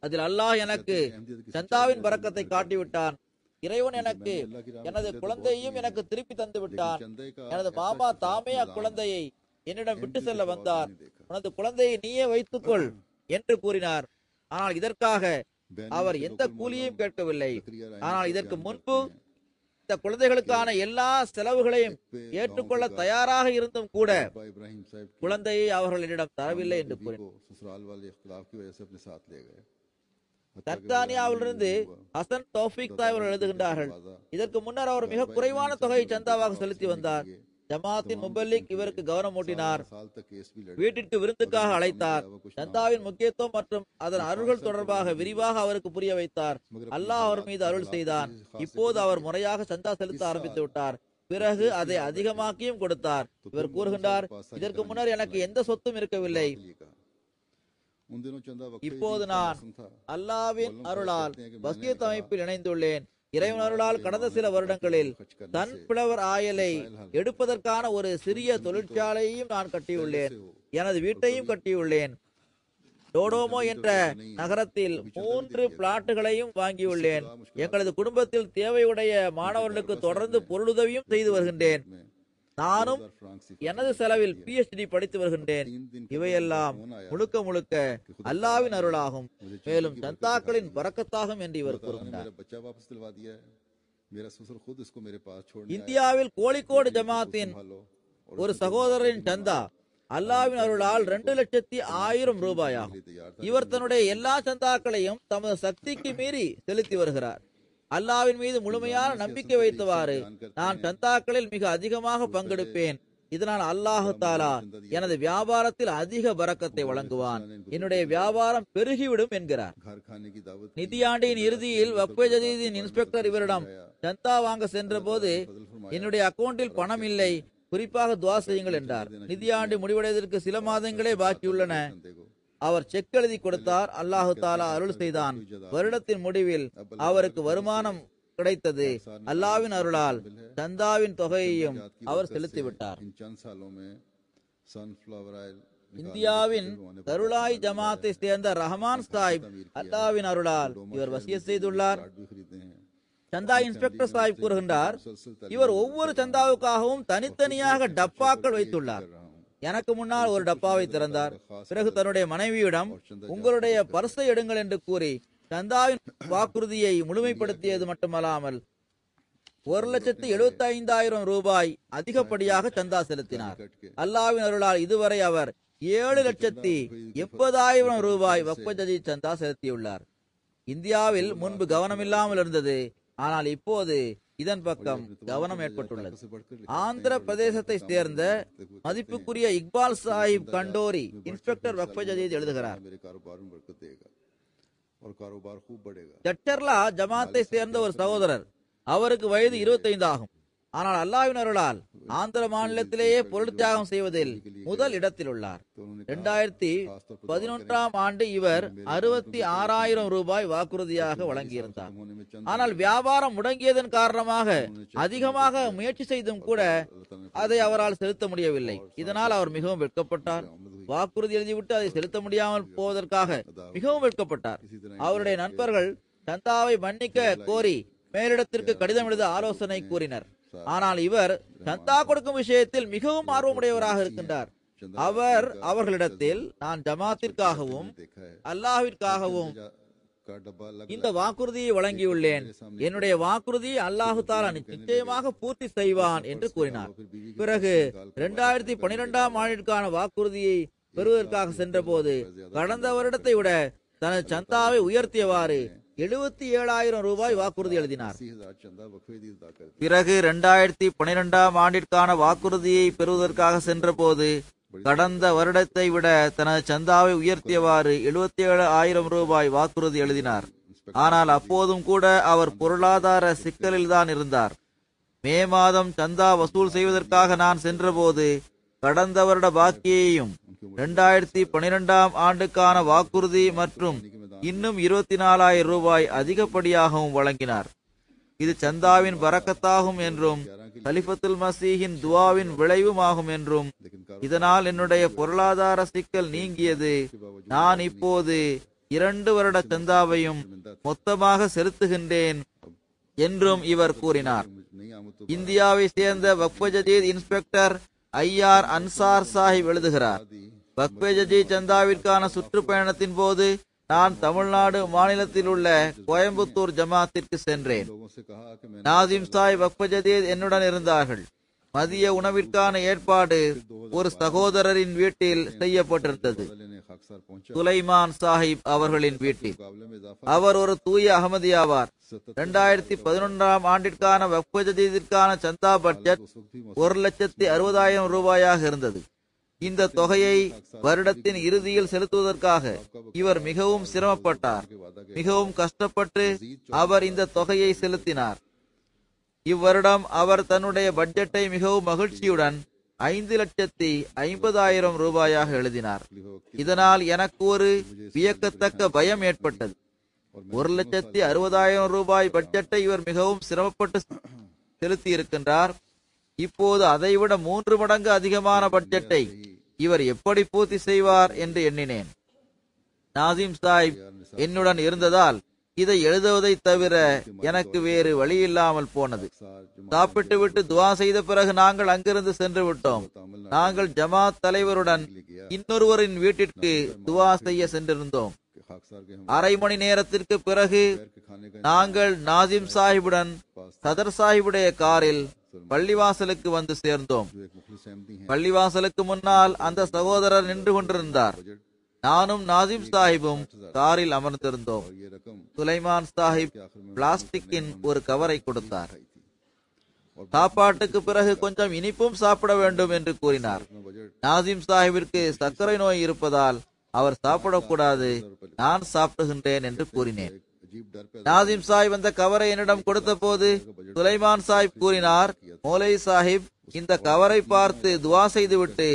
Speaker 2: அதில் அல்லாஹ் எனக்கு சந்தாவின் பரக்கத்தை காட்டிவிட்டான். இறைவன் எனக்கு எனது குழந்தையையும் எனக்கு திருப்பி தந்து விட்டான். எனது மாமா தாமே அக்குழந்தையை என்னிடம் விட்டு செல்ல வந்தார். உனது குழந்தையை நீயே வைத்துக்கொள் என்று கூறினார். ஆனால் இதற்காக அவர் எந்த கூலியையும் கேட்கவில்லை. ஆனால் இதற்கு முன்பு இந்த குழந்தைகளுக்கான எல்லா செலவுகளையும் ஏற்றுக்கொள்ள தயாராக இருந்தும் கூட குழந்தையை அவர்கள் என்னிடம் தரவில்லை என்று கூறினார். தன்சானியாவிலிருந்து ஹசன் தௌஃபீக் தாய் அவர்கள் எழுதுகின்றார்கள், இதற்கு முன்னர் அவர் மிக குறைவான தொகையை சந்தாவாக செலுத்தி வந்தார். ஜமாத்தின் முபல்லிக் இவருக்கு கவனம் ஊட்டினார், வீட்டிற்கு விருந்துக்காக அழைத்தார், சந்தாவின் முக்கியத்துவம் மற்றும் அதன் அருள்கள் தொடர்பாக விரிவாக அவருக்கு புரிய வைத்தார். அல்லாஹ் அவர் மீது அருள் செய்தான். இப்போது அவர் முறையாக சந்தா செலுத்த ஆரம்பித்து விட்டார். பிறகு அதை அதிகமாக்கியும் கொடுத்தார். இவர் கூறுகின்றார், இதற்கு முன்னர் எனக்கு எந்த சொத்தும் இருக்கவில்லை. இப்போது நான் அல்லாஹ்வின் அருளால் வசியத் அமைப்பில் இணைந்துள்ளேன். இறைவன் அருளால் கடந்த சில வருடங்களில் சன்ஃபிளவர் ஆயிலை எடுப்பதற்கான ஒரு சிறிய தொழிற்சாலையையும் நான் கட்டியுள்ளேன். எனது வீட்டையும் கட்டியுள்ளேன். டோடோமோ என்ற நகரத்தில் 3 பிளாட்டுகளையும் வாங்கியுள்ளேன். எங்களது குடும்பத்தில் தேவையுடைய மாணவர்களுக்கு தொடர்ந்து பொருளுதவியும் செய்து வருகின்றேன். நானும் எனது செலவில் PhD படித்து வருகின்றேன். இவையெல்லாம் முழுக்க முழுக்க அல்லாஹ்வின் அருளாகும், மேலும் சந்தாக்களின் பரக்கத்தாகும் என்று இவர் கூறுகின்றார். இந்தியாவில் கோழிக்கோடு ஜமாத்தின் ஒரு சகோதரரின் சந்தா அல்லாஹ்வின் அருளால் 2,10,000 ரூபாயாகும். இவர் தன்னுடைய எல்லா சந்தாக்களையும் தமது சக்திக்கு மீறி செலுத்தி வருகிறார். அல்லாஹ்வின் மீது முழுமையான நம்பிக்கை வைத்தவாறு நான் சந்தாக்களில் மிக அதிகமாக பங்கெடுப்பேன். இதனால் அல்லாஹு தாலா எனது வியாபாரத்தில் அதிக பரக்கத்தை வழங்குவான், என்னுடைய வியாபாரம் பெருகிவிடும் என்கிறார். நிதியாண்டின் இறுதியில் வக்ஃபே ஜதீதின் இன்ஸ்பெக்டர் இவரிடம் சந்தா வாங்க சென்ற போது, என்னுடைய அக்கவுண்டில் பணம் இல்லை, குறிப்பாக துவா செய்யுங்கள் என்றார். நிதியாண்டு முடிவடைவதற்கு சில மாதங்களே பாக்கியுள்ளன. அவர் செக் எழுதி கொடுத்தார். அல்லாஹு தாலா அருள் செய்தான். வருடத்தின் முடிவில் அவருக்கு வருமானம் கிடைத்தது. அல்லாஹ்வின் அருளால் சந்தாவின் தொகையையும் அவர் செலுத்திவிட்டார். இந்தியாவின் கருளாய் ஜமாத்தை சேர்ந்த ரஹ்மான் சாஹிப் அல்லாஹ்வின் அருளால் இவர் வசியத் செய்துள்ளார். சந்தா இன்ஸ்பெக்டர் சாஹிப் கூறுகின்றார், இவர் ஒவ்வொரு சந்தாவுக்காகவும் தனித்தனியாக டப்பாக்கள் வைத்துள்ளார். எனக்கு முன்னால் ஒரு டப்பாவை திறந்தார். பிறகு தன்னுடைய மனைவியிடம் உங்களுடைய பர்ஸை எடுங்கள் என்று கூறி சந்தாவின் வாக்குறுதியை முழுமைப்படுத்தியது மட்டுமல்லாமல் 1,75,000 ரூபாய் அதிகப்படியாக சந்தா செலுத்தினார். அல்லாஹ்வின் அருளால் இதுவரை அவர் 7,80,000 ரூபாய் வக்ஃப் ஜதீத் சந்தா செலுத்தியுள்ளார். இந்தியாவில் முன்பு கவனமில்லாமல் இருந்தது, ஆனால் இப்போது இதன் பக்கம் கவனம் ஏற்பட்டுள்ளது. ஆந்திர பிரதேசத்தை சேர்ந்த மதிப்புக்குரிய இக்பால் சாஹிப் கண்டோரி இன்ஸ்பெக்டர் வக்ஃப் ஜதீத் எழுதுகிறார், சட்டர்லா ஜமாத்தை சேர்ந்த ஒரு சகோதரர், அவருக்கு வயது 25 ஆகும். ஆனால் அல்லாஹ்வின் அருளால் ஆந்திர மாநிலத்திலேயே பொருள் தியாகம் செய்வதில் முதல் இடத்தில் உள்ளார். 2011ஆம் ஆண்டு இவர் 66,000 ரூபாய் வாக்குறுதியாக வழங்கியிருந்தார். ஆனால் வியாபாரம் முடங்கியதன் காரணமாக அதிகமாக முயற்சி செய்தும் கூட அதை அவரால் செலுத்த முடியவில்லை. இதனால் அவர் மிகவும் வெட்கப்பட்டார். வாக்குறுதி எழுதிவிட்டு அதை செலுத்த முடியாமல் போவதற்காக மிகவும் வெட்கப்பட்டார். அவருடைய நண்பர்கள் சந்தாவை மன்னிக்க கோரி மேலிடத்திற்கு கடிதம் எழுத ஆலோசனை கூறினர். ஆனால் இவர் சந்தா கொடுக்கும் விஷயத்தில் மிகவும் ஆர்வமுடையவராக இருக்கின்றார். அவர் அவர்களிடத்தில், நான் ஜமாத்திற்காகவும் அல்லாஹ்விற்காகவும் இந்த வாக்குறுதியை வழங்கியுள்ளேன், என்னுடைய வாக்குறுதியை அல்லாஹு தாலா நிச்சயமாக பூர்த்தி செய்வான் என்று கூறினார். பிறகு 2012ஆம் ஆண்டிற்கான வாக்குறுதியை பெறுவதற்காக சென்ற போது கடந்த வருடத்தை விட தனது சந்தாவை உயர்த்தியவாறு 77,000 ரூபாய் வாக்குறுதி எழுதினார். பிறகு 2012ஆம் ஆண்டிற்கான வாக்குறுதியை பெறுவதற்காக சென்ற போது கடந்த வருடத்தை விட தனது சந்தாவை உயர்த்தியவாறு 77,000 ரூபாய் வாக்குறுதி எழுதினார். ஆனால் அப்போதும் கூட அவர் பொருளாதார சிக்கலில் தான் இருந்தார். மே மாதம் சந்தா வசூல் செய்வதற்காக நான் சென்றபோது கடந்த வருட பாக்கியையும் 2012ஆம் ஆண்டுக்கான வாக்குறுதி மற்றும் இன்னும் 24,000 ரூபாய் அதிகப்படியாகவும் வழங்கினார். இது சந்தாவின் பரக்கத்தாகும் என்றும் கலிஃபத்துல் மசீஹின் துவாவின் விளைவுமாகும் என்றும் இதனால் என்னுடைய பொருளாதார சிக்கல் நீங்கியது. நான் இப்போது 2 வருட சந்தாவையும் மொத்தமாக செலுத்துகின்றேன் என்றும் இவர் கூறினார். இந்தியாவை சேர்ந்த வக்ஃப் ஜதீத் இன்ஸ்பெக்டர் ஐஆர் அன்சார் சாஹிப் எழுதுகிறார், வக்ஃப் ஜதீத் சந்தாவிற்கான சுற்றுப்பயணத்தின் போது நான் தமிழ்நாடு மாநிலத்தில் உள்ள கோயம்புத்தூர் ஜமாத்திற்கு சென்றேன். நாசிம் சாஹிப் வக்ஃப் ஜதீத் என்னுடன் இருந்தார்கள். மதிய உணவிற்கான ஏற்பாடு ஒரு சகோதரரின் வீட்டில் செய்யப்பட்டிருந்தது, சுலைமான் சாஹிப் அவர்களின் வீட்டில். அவர் ஒரு தூய அகமதியாவார். 2011ஆம் ஆண்டிற்கான வக்ஃப் ஜதீதிற்கான சந்தா பட்ஜெட் 1,60,000 ரூபாயாக இருந்தது. இந்த தொகையை வருடத்தின் இறுதியில் செலுத்துவதற்காக இவர் மிகவும் சிரமப்பட்டார். மிகவும் கஷ்டப்பட்டு அவர் இந்த தொகையை செலுத்தினார். இவ்வருடம் அவர் தன்னுடைய பட்ஜெட்டை மிகவும் மகிழ்ச்சியுடன் 5,50,000 ரூபாயாக எழுதினார். இதனால் எனக்கு ஒரு வியக்கத்தக்க பயம் ஏற்பட்டது. 1,60,000 ரூபாய் பட்ஜெட்டை இவர் மிகவும் சிரமப்பட்டு செலுத்தி இருக்கின்றார். இப்போது அதைவிட 3 மடங்கு அதிகமான பட்ஜெட்டை இவர் எப்படி பூர்த்தி செய்வார் என்று எண்ணினேன். நாசிம் சாஹிப் என்னுடன் இருந்ததால் இதை எழுதுவதை தவிர எனக்கு வேறு வழி இல்லாமல் போனது. சாப்பிட்டு விட்டு துவா செய்த பிறகு நாங்கள் அங்கிருந்து சென்று விட்டோம். நாங்கள் ஜமாத் தலைவருடன் இன்னொருவரின் வீட்டிற்கு துவா செய்ய சென்றிருந்தோம். அரை மணி நேரத்திற்கு பிறகு நாங்கள் நாசிம் சாஹிபுடன் சதர் சாஹிபுடைய காரில் பள்ளிவாசலுக்கு வந்து சேர்ந்தோம். பள்ளிவாசலுக்கு முன்னால் அந்த சகோதரர் நின்று கொண்டிருந்தார். நானும் நாசிம் சாஹிபும் காரில் அமர்ந்திருந்தோம். சுலைமான் சாஹிப் பிளாஸ்டிக்கின் ஒரு கவரை கொடுத்தார். சாப்பாட்டுக்கு பிறகு கொஞ்சம் இனிப்பும் சாப்பிட வேண்டும் என்று கூறினார். நாசிம் சாஹிபிற்கு சர்க்கரை நோய் இருப்பதால் அவர் சாப்பிடக்கூடாது, நான் சாப்பிடுகின்றேன் என்று கூறினேன். நாசிம் சாஹிப் அந்த கவரை என்னிடம் கொடுத்த போது சுலைமான் சாஹிப் கூறினார், மௌலை சாஹிப் இந்த கவரை பார்த்து துவா செய்துவிட்டு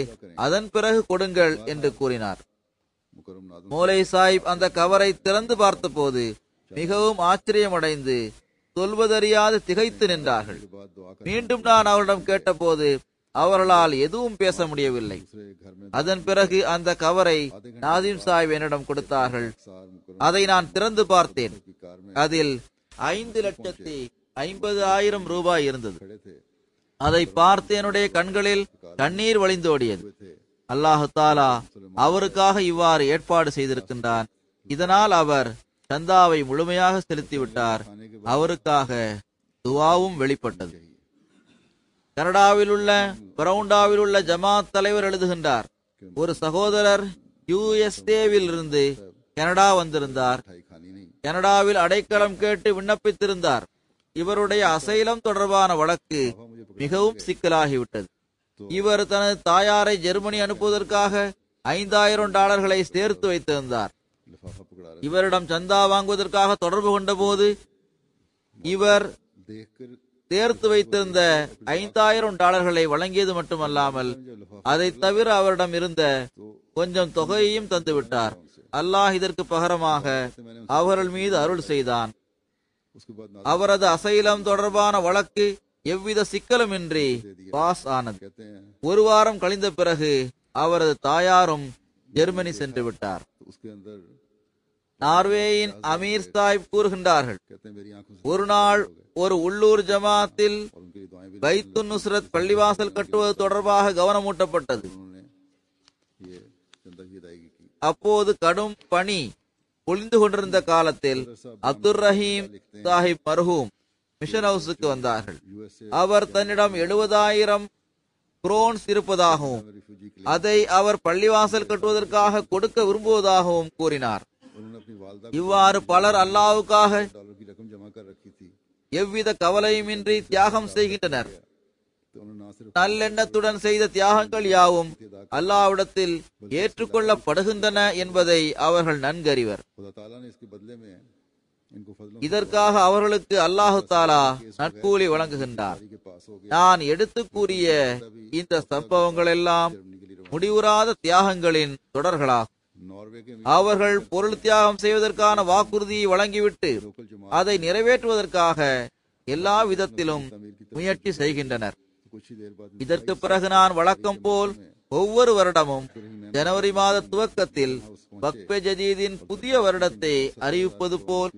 Speaker 2: அதன் பிறகு கொடுங்கள் என்று கூறினார். மௌலை சாஹிப் அந்த கவரை திறந்து பார்த்த போது மிகவும் ஆச்சரியமடைந்து சொல்வதறியாது திகைத்து நின்றார்கள். மீண்டும் நான் அவரிடம் கேட்டபோது அவர்களால் எதுவும் பேச முடியவில்லை. அதன் பிறகு அந்த கவரை நாசிம் சாஹிப் என்னிடம் கொடுத்தார்கள். அதை நான் திறந்து பார்த்தேன். அதில் 5,50,000 ரூபாய் இருந்தது. அதை பார்த்து என்னுடைய கண்களில் கண்ணீர் வழிந்தோடியது. அல்லாஹு தாலா அவருக்காக இவ்வாறு ஏற்பாடு செய்திருக்கின்றான். இதனால் அவர் சந்தாவை முழுமையாக செலுத்திவிட்டார். அவருக்காக துவாவும் வெளிப்பட்டது. கனடாவில் உள்ள பிரவுண்டாவில் உள்ள ஜமாத் தலைவர் எழுதுகின்றார், ஒரு சகோதரர் யுஎஸ்ஏவில் இருந்து கனடா வந்திருந்தார். கனடாவில் அடைக்கலம் கேட்டு விண்ணப்பித்திருந்தார். இவருடைய அசைலம் தொடர்பான வழக்கு மிகவும் சிக்கலாகிவிட்டது. இவர் தனது தாயாரை ஜெர்மனி அனுப்புவதற்காக $5,000 சேர்த்து வைத்திருந்தார். இவரிடம் சந்தா வாங்குவதற்காக தொடர்பு கொண்ட போது இவர் சேர்த்து வைத்திருந்த $5,000 வழங்கியது மட்டுமல்லாமல் அதை தவிர அவரிடம் இருந்த கொஞ்சம் தொகையையும் தந்துவிட்டார். அல்லாஹ் இதற்கு பகரமாக அவர்கள் மீது அருள் செய்தான். அவரது அசைலம் தொடர்பான வழக்கு எவ்வித சிக்கலுமின்றி பாஸ் ஆனது. 1 வாரம் கழிந்த பிறகு அவரது தாயாரும் ஜெர்மனி சென்று விட்டார். நார்வேயின் அமீர் சாஹிப் கூறுகின்றார்கள், ஒரு நாள் ஒரு உள்ளூர் ஜமாத்தில் பைத்துன் நுஸ்ரத் பள்ளிவாசல் கட்டுவது தொடர்பாக கவனமூட்டப்பட்டது. அப்போது கடும் பனி பொழிந்து கொண்டிருந்த காலத்தில் அப்துல் ரஹீம் சாஹிப் மர்ஹூம் மிஷன் ஹவுஸுக்கு வந்தார்கள். அவர் தன்னிடம் 70,000 குரோன்ஸ் இருப்பதாகவும் அதை அவர் பள்ளிவாசல் கட்டுவதற்காக கொடுக்க விரும்புவதாகவும் கூறினார். இவ்வாறு பலர் அல்லாஹ்வுக்காக எவ்வித கவலையுமின்றி தியாகம் செய்கின்றனர். நல்லெண்ணத்துடன் செய்த தியாகங்கள் யாவும் அல்லாஹ்விடத்தில் ஏற்றுக்கொள்ளப்படுகின்றன என்பதை அவர்கள் நன்கறிவர். இதற்காக அவர்களுக்கு அல்லாஹு தாலா நற்கூலி வழங்குகின்றார். நான் எடுத்து கூறிய இந்த சம்பவங்கள் எல்லாம் முடிவுறாத தியாகங்களின் தொடர்களாகும். அவர்கள் பொருள் தியாகம் செய்வதற்கான வாக்குறுதியை வழங்கிவிட்டு அதை நிறைவேற்றுவதற்காக எல்லா விதத்திலும் முயற்சி செய்கின்றனர். இதற்கு பிறகு நான் வழக்கம் போல் ஒவ்வொரு வருடமும் ஜனவரி மாத துவக்கத்தில் வக்ஃபே ஜதீதின் புதிய வருடத்தை அறிவிப்பது போல்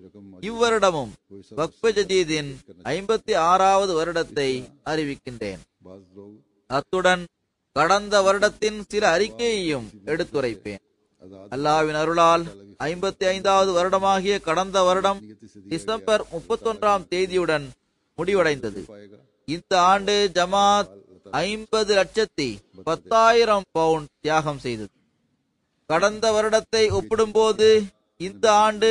Speaker 2: இவ்வருடமும் வக்ஃபே ஜதீதின் 56வது வருடத்தை அறிவிக்கின்றேன். அத்துடன் கடந்த வருடத்தின் சில அறிக்கையையும் எடுத்துரைப்பேன். அல்லாஹ்வின் அருளால் 55வது வருடமாகிய கடந்த வருடம் டிசம்பர் 31ஆம் தேதியுடன் முடிவடைந்தது. இந்த ஆண்டு ஜமாத் 50,10,000 பவுண்ட் தியாகம் செய்தது. கடந்த வருடத்தை ஒப்பிடும்போது இந்த ஆண்டு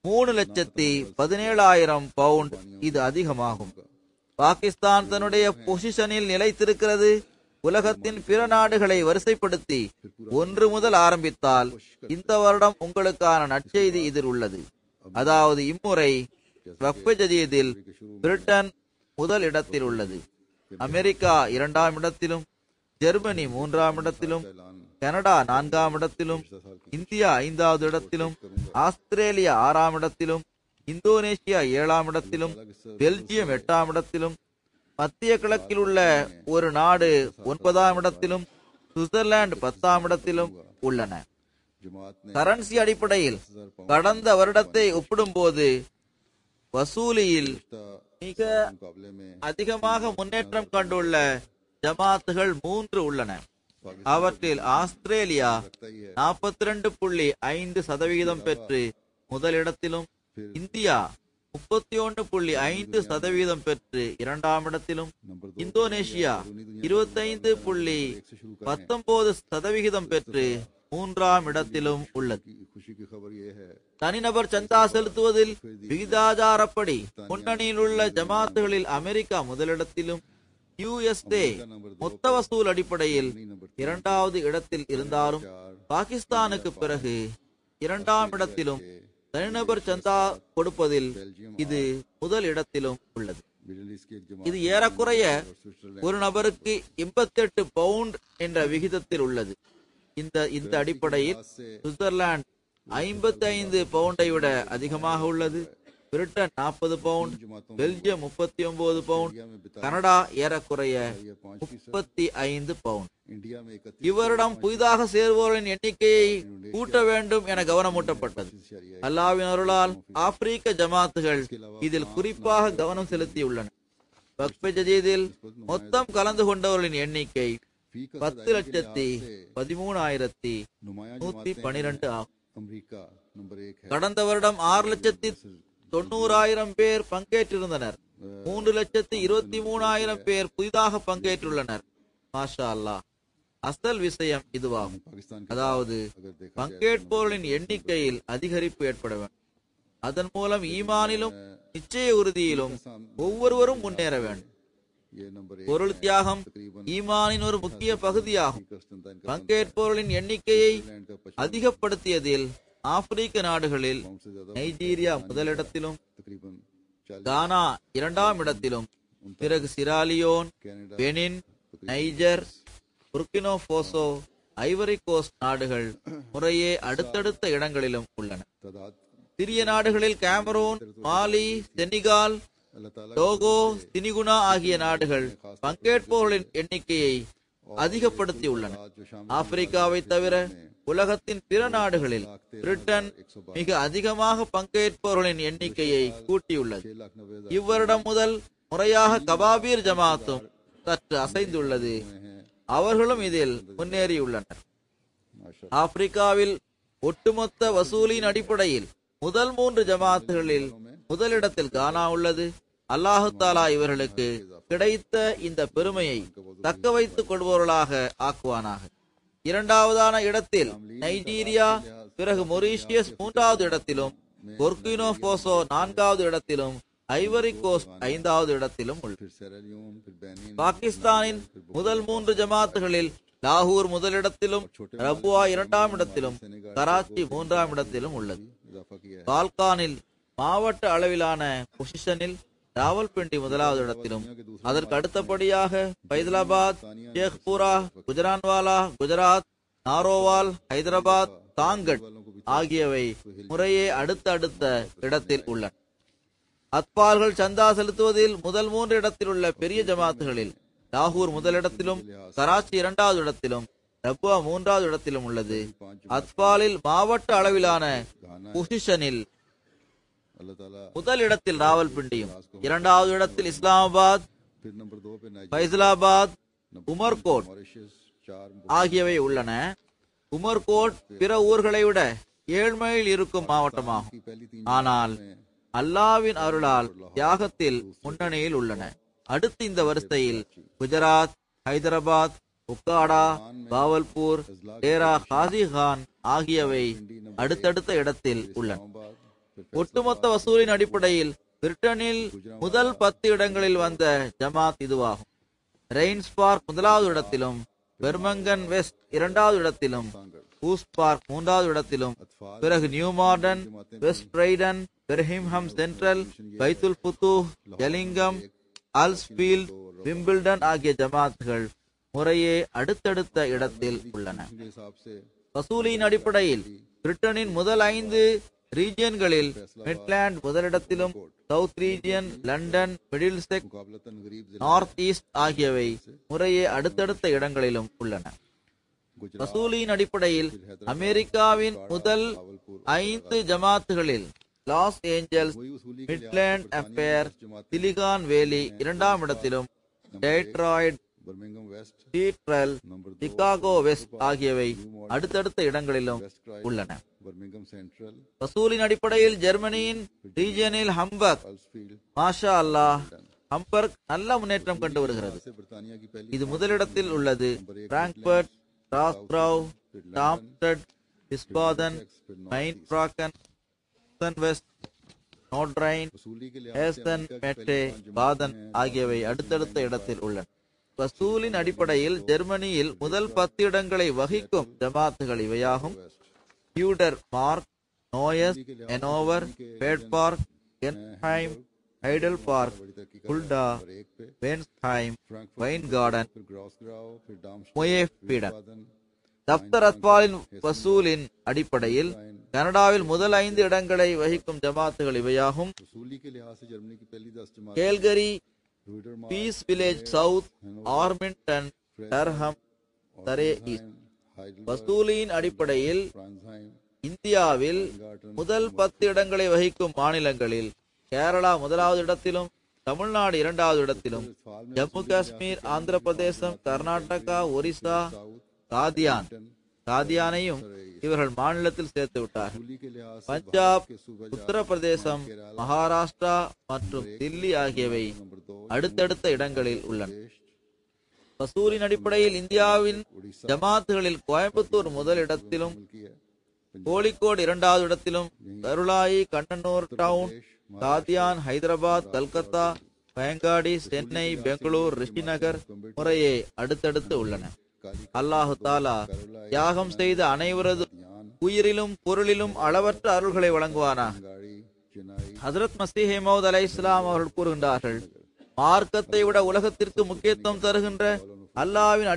Speaker 2: 3,17,000 பவுண்ட் இது அதிகமாகும். பாகிஸ்தான் தன்னுடைய பொசிஷனில் நிலைத்திருக்கிறது. உலகத்தின் பிற நாடுகளை வரிசைப்படுத்தி 1 முதல் ஆரம்பித்தால் இந்த வருடம் உங்களுக்கான நற்செய்தி இதில் உள்ளது. அதாவது இம்முறை வக்ஃபே ஜதீதில் பிரிட்டன் முதல் இடத்தில் உள்ளது, அமெரிக்கா 2ஆம் இடத்திலும், ஜெர்மனி 3ஆம் இடத்திலும், கனடா 4ஆம் இடத்திலும், இந்தியா 5வது இடத்திலும், ஆஸ்திரேலியா 6ஆம் இடத்திலும், இந்தோனேஷியா 7ஆம் இடத்திலும், பெல்ஜியம் 8ஆம் இடத்திலும், மத்திய கிழக்கில் உள்ள ஒரு நாடு 9ஆம் இடத்திலும், சுவிட்சர்லாந்து 10ஆம் இடத்திலும் உள்ளன. கரன்சி அடிப்படையில் கடந்த வருடத்தை ஒப்பிடும்போது வசூலியில் மிக அதிகமாக முன்னேற்றம் கண்டுள்ள ஜமாத்துகள் 3 உள்ளன. அவற்றில் ஆஸ்திரேலியா 42.5% பெற்று முதலிடத்திலும், இந்தியா 31.5% பெற்று 2ஆம் இடத்திலும், இந்தோனேஷியா 25.19% பெற்று 3ஆம் இடத்திலும் உள்ளது. தனிநபர் சந்தா செலுத்துவதில் விகிதாச்சாரப்படி முன்னணியில் உள்ள ஜமாத்துகளில் அமெரிக்கா முதலிடத்திலும், USA மொத்த வசூல் அடிப்படையில் 2வது இடத்தில் இருந்தாலும் பாகிஸ்தானுக்கு பிறகு 2ஆம் இடத்திலும், தனிநபர் சந்தா கொடுப்பதில் இது முதல் இடத்திலும் உள்ளது. இது ஏறக்குறைய ஒரு நபருக்கு 88 பவுண்ட் என்ற விகிதத்தில் உள்ளது. இந்த அடிப்படையில் சுவிட்சர்லாந்து 55 பவுண்டை விட அதிகமாக உள்ளது, Britain 40 pound, Belgium 39 pound, Canada ஏறக்குறைய 35 பவுண்ட். இவரிடம் புதிதாக சேர்வோரின் எண்ணிக்கையை கூட்ட வேண்டும் என கவனமூட்டப்பட்டது. அல்லாஹ்வின் அருளால் ஆப்பிரிக்க ஜமாத்துகள் இதில் குறிப்பாக கவனம் செலுத்தியுள்ளன. வக்ஃபே ஜதீதில் மொத்தம் கலந்து கொண்டவர்களின் எண்ணிக்கை 10,13,112 ஆகும். கடந்த வருடம் 6,90,000 பேர் பங்கேற்றிருந்தனர். 3,23,000 பேர் புதிதாக பங்கேற்றுள்ளனர். மாஷா அல்லாஹ். அசல் விஷயம் இதுவாகும். அதாவது பங்கேற்போர்களின் எண்ணிக்கையில் அதிகரிப்பு ஏற்பட வேண்டும். அதன் மூலம் ஈமானிலும் நிச்சய உறுதியிலும் ஒவ்வொருவரும் முன்னேற வேண்டும். பொருள் தியாகம் ஈமானின் ஒரு முக்கிய பகுதியாகும். பங்கேற்போர்களின் எண்ணிக்கையை அதிகப்படுத்தியதில் ஆப்பிரிக்க நாடுகளில் நைஜீரியா முதலிடத்திலும், கானா 2ஆம் இடத்திலும், பிறகு Sierra Leone, Benin, Niger, Burkina Poso, Ivory Coast நாடுகள் முறையே அடுத்தடுத்த இடங்களிலும் உள்ளன. சிறிய நாடுகளில் கேமரூன், மாலி, செனிகால், டோகோ, சினிகுனா ஆகிய நாடுகள் பங்கேற்போர்களின் எண்ணிக்கையை அதிகப்படுத்தியுள்ளன. ஆப்பிரிக்காவை தவிர உலகத்தின் பிற நாடுகளில் பிரிட்டன் மிக அதிகமாக பங்கேற்பவர்களின் எண்ணிக்கையை கூட்டியுள்ளது. இவ்வருடம் முதல் முறையாக கபாபீர் ஜமாத்தும் சற்று அசைந்துள்ளது. அவர்களும் இதில் முன்னேறியுள்ளனர். ஆப்பிரிக்காவில் ஒட்டுமொத்த வசூலின் அடிப்படையில் முதல் 3 ஜமாத்துகளில் முதலிடத்தில் கானா உள்ளது. அல்லாஹு தாலா இவர்களுக்கு கிடைத்த இந்த பெருமையை தக்க வைத்துக் கொள்பவர்களாக ஆக்குவானாக. 2வதான இடத்தில் நைஜீரியா, பிறகு மொரீஷியஸ் 3வது இடத்திலும், புர்கினோ போசோ 4வது இடத்திலும், ஐவரி கோஸ்ட் 5வது இடத்திலும் உள்ளது. பாகிஸ்தானின் முதல் 3 ஜமாத்துகளில் லாகூர் முதலிடத்திலும், ரபுவா 2ஆம் இடத்திலும், கராச்சி 3ஆம் இடத்திலும் உள்ளது. பால்கானில் மாவட்ட அளவிலான பொசிஷனில் ராவல்பிண்டி 1வது இடத்திலும், அதற்கு அடுத்தபடியாக பைதலாபாத், ஷேக்பூரா, குஜரான்வாலா, குஜராத், நாரோவால், ஹைதராபாத், தாங்கட் ஆகியவை முறையே அடுத்த இடத்தில் உள்ளன. அத்பால்கள் சந்தா செலுத்துவதில் முதல் 3 இடத்தில் உள்ள பெரிய ஜமாத்துகளில் லாகூர் முதலிடத்திலும், கராச்சி இரண்டாவது இடத்திலும், ரபுவா மூன்றாவது இடத்திலும் உள்ளது. அத்பாலில் மாவட்ட அளவிலான பொசிஷனில்
Speaker 1: अल्लाह ताला
Speaker 2: முதல் இடத்தில் ராவல்பிண்டியும், இரண்டாவது இடத்தில் இஸ்லாமாபாத்,
Speaker 1: फिर नंबर 2 पे नाइजीरिया,
Speaker 2: ஃபைசலாபாத், உமர்கோட்
Speaker 1: मॉरिशस 4
Speaker 2: ஆகியவை உள்ளன. உமர்கோட் பிற ஊர்களை விட 7 மைல் இருக்கும் மாவட்டமாகும்.
Speaker 1: की पहली 3
Speaker 2: ஆனால் அல்லாவின் அருளால் தியாகத்தில் முன்னணியில் உள்ளன. அடுத்து இந்த வரிசையில் குஜராத், ஹைதராபாத், உக்காடா, பாவல்பூர், டேரா காசி கான் ஆகியவை அடுத்தடுத்த இடத்தில் உள்ளன. ஒட்டுமொத்த வசூலின் அடிப்படையில் பிரிட்டனில் முதல் 10 இடங்களில் வந்த ஜமாத் இதுவாகும். ரெயின்ஸ் பார்க் முதலாவது இடத்திலும், பெர்மங்கன் வெஸ்ட் இரண்டாவது இடத்திலும், ஹூஸ் பார்க் மூன்றாவது இடத்திலும், பிறகு New Malden, West Brighton, Birmingham Central, Baitul Futuh, Ellingham, அல்ஸ்பீல்ட், Wimbledon ஆகிய ஜமாத்துகள் முறையே அடுத்தடுத்த இடத்தில் உள்ளன.
Speaker 1: के हिसाब से
Speaker 2: வசூலின் அடிப்படையில் பிரிட்டனின் முதல் 5 ரீஜியன்களில் மிட்லாண்ட் முதலிடத்திலும், சவுத் ரீஜியன், லண்டன், மிடில்செக்ஸ்,
Speaker 1: मुकाबलतन गरीब जिले
Speaker 2: நார்த் ஈஸ்ட் ஆகியவை முறையே அடுத்தடுத்த இடங்களிலும் உள்ளன. வசூலின் அடிப்படையில் அமெரிக்காவின் முதல் 5 ஜமாத்துகளில் லாஸ் ஏஞ்சல்ஸ்,
Speaker 1: वही वसूली के
Speaker 2: மிட்லாண்ட் அம்பேர், சிலிகான் வேலி இரண்டாம் இடத்திலும், Detroit,
Speaker 1: Birmingham West
Speaker 2: Central,
Speaker 1: number 2
Speaker 2: Chicago West ஆகியவை அடுத்தடுத்த இடங்களிலும்
Speaker 1: वेस्ट क्राइड
Speaker 2: உள்ளன.
Speaker 1: बर्मिंघम सेंट्रल
Speaker 2: வசூலின் அடிப்படையில் ஜெர்மனியின் ரீஜியனில் ஹம்பர்க்,
Speaker 1: अल्सफील्ड
Speaker 2: மாஷா அல்லாஹ், ஹம்பர்க் நல்ல முன்னேற்றம் கண்டு வருகிறது.
Speaker 1: से ब्रिटानिया की पहली
Speaker 2: இது முதலிடத்தில் உள்ளது. பிராங்க்பர்ட், ராஸ்கிராவ், டாம்ஸ்டட், விஸ்பாதன், மைன்ஃப்ராக்கன், வெஸ்ட், நோட்ரைன்,
Speaker 1: वसूली के लिहाज
Speaker 2: ஹேசன், மெட்டே, பாதன் ஆகியவை அடுத்தடுத்த இடத்தில் உள்ளன. வசூலின் அடிப்படையில் ஜெர்மனியில் முதல் 10 இடங்களை வகிக்கும் ஜமாத்துகள் இவையாகும். ஹியூடர் மார்க், நோயஸ், எனோவர், பேட் பார்க், கென்ஹைம், ஹைடல் பார்க், புல்டா,
Speaker 1: एक पे
Speaker 2: வென்ஸ்ஹைம், வைன் கார்டன்,
Speaker 1: फिर ग्रॉसग्राव फिर डार्मस्टेड
Speaker 2: மொயேஃபீடன்.
Speaker 1: बादन
Speaker 2: தப்தர் அத்பாலின் வசூலின் அடிப்படையில் கனடாவில் முதல் 5 இடங்களை வகிக்கும் ஜமாத்துகள் இவையாகும்.
Speaker 1: वसूली के लिहाज से जर्मनी की पहली 10 जमात
Speaker 2: கேல்கரி,
Speaker 1: रूडर
Speaker 2: பீஸ் வில்லேஜ் சவுத், ஆர்மிங்டன், டர்ஹம், சரே ஈஸ்ட்.
Speaker 1: हाइडलबर्ग
Speaker 2: வசூலின் அடிப்படையில்
Speaker 1: फ्रांसहाइम
Speaker 2: இந்தியாவில் முதல் 10 இடங்களை வகிக்கும் மாநிலங்களில் கேரளா முதலாவது இடத்திலும், தமிழ்நாடு இரண்டாவது இடத்திலும், ஜம்மு காஷ்மீர், ஆந்திர பிரதேசம், கர்நாடகா, ஒரிசா, காதியான் காதியானையும் இவர்கள் மாநிலத்தில் சேர்த்து விட்டார்கள்.
Speaker 1: वसूली के लिहाज से
Speaker 2: பஞ்சாப்,
Speaker 1: के सूबे
Speaker 2: உத்தரப்பிரதேசம், மகாராஷ்டிரா மற்றும் தில்லி ஆகியவை
Speaker 1: नंबर 2
Speaker 2: அடுத்தடுத்த இடங்களில் உள்ளன.
Speaker 1: देश
Speaker 2: வசூலின் அடிப்படையில் இந்தியாவின் ஜமாத்துகளில் கோயம்புத்தூர் முதல் இடத்திலும்,
Speaker 1: की है
Speaker 2: கோழிக்கோடு இரண்டாவது இடத்திலும், கருளாயி, கண்ணனூர் டவுன், காதியான், ஹைதராபாத், கல்கத்தா, பயங்காடி, சென்னை, பெங்களூர், ரிஷிநகர் முறையே அடுத்தடுத்து உள்ளன. அல்லாஹு தாலா தியாகம் செய்த அனைவரது உயிரிலும் பொருளிலும் அளவற்ற அருள்களை வழங்குவானா.
Speaker 1: गाड़ी चेन्नई
Speaker 2: ஹஜ்ரத் மஸீஹ் மவ்ஊத் அலைஹிஸ்ஸலாம் அவர்கள் கூறுகின்றார்கள், மார்க்கத்தை விட உலகத்திற்கு முக்கியத்துவம் தருகின்ற அல்லாஹ்வின்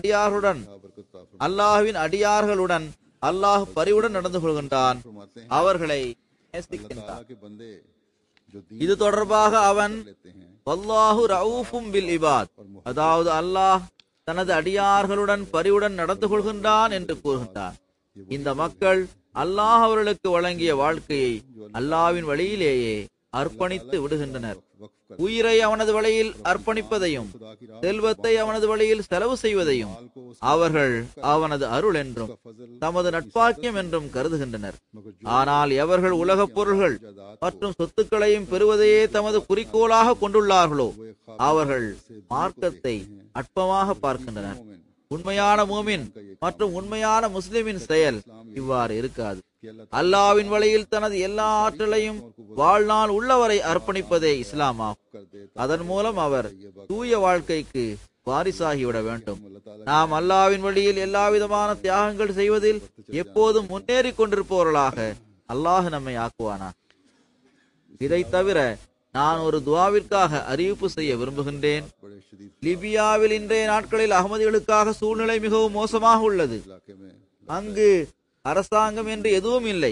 Speaker 2: அடியார்களுடன் அல்லாஹ் பரிவுடன் நடந்து கொள்கின்றான், அவர்களை நேசிக்கின்றான்.
Speaker 1: के बंदे जो दीन
Speaker 2: இது தொடர்பாக அவன்
Speaker 1: लेते हैं
Speaker 2: வல்லாஹு ரவுஃபும் பில் இபாத், அதாவது அல்லாஹ் தனது அடியார்களுடன் பரிவுடன் நடந்து கொள்கின்றான் என்று கூறுகின்றான். இந்த மக்கள் அல்லாஹ் அவர்களுக்கு வழங்கிய வாழ்க்கையை அல்லாஹ்வின் வழியிலேயே அர்ப்பணித்து விடுகின்றனர். உயிரை அவனது வழியில் அர்ப்பணிப்பதையும் செல்வத்தை அவனது வழியில் செலவு செய்வதையும் அவர்கள் அவனது அருள் என்றும் தமது நட்பாக்கியம் என்றும் கருதுகின்றனர். ஆனால் எவர்கள் உலகப் பொருள்கள் மற்றும் சொத்துக்களையும் பெறுவதையே தமது குறிக்கோளாக கொண்டுள்ளார்களோ அவர்கள் மார்க்கத்தை அற்பமாக பார்க்கின்றனர். உண்மையான மூமின் மற்றும் உண்மையான முஸ்லிமின் செயல் இவ்வாறு இருக்காது. அல்லாஹ்வின் வழியில் தனது எல்லா ஆற்றலையும் வாழ்நாள் உள்ளவரை அர்ப்பணிப்பதே இஸ்லாமாகும். அதன் மூலம் அவர் தூய வாழ்க்கைக்கு வாரிசாகிவிட வேண்டும். நாம் அல்லாஹ்வின் வழியில் எல்லா விதமான தியாகங்கள் செய்வதில் எப்போதும் முன்னேறி கொண்டிருப்பவர்களாக அல்லாஹ் நம்மை ஆக்குவானா. இதை தவிர நான் ஒரு துவாவிற்காக அறிவிப்பு செய்ய விரும்புகின்றேன். லிபியாவில் இன்றைய நாட்களில் அகமதிகளுக்காக சூழ்நிலை மிகவும் மோசமாக உள்ளது. அங்கு அரசாங்கம் என்று எதுவும் இல்லை.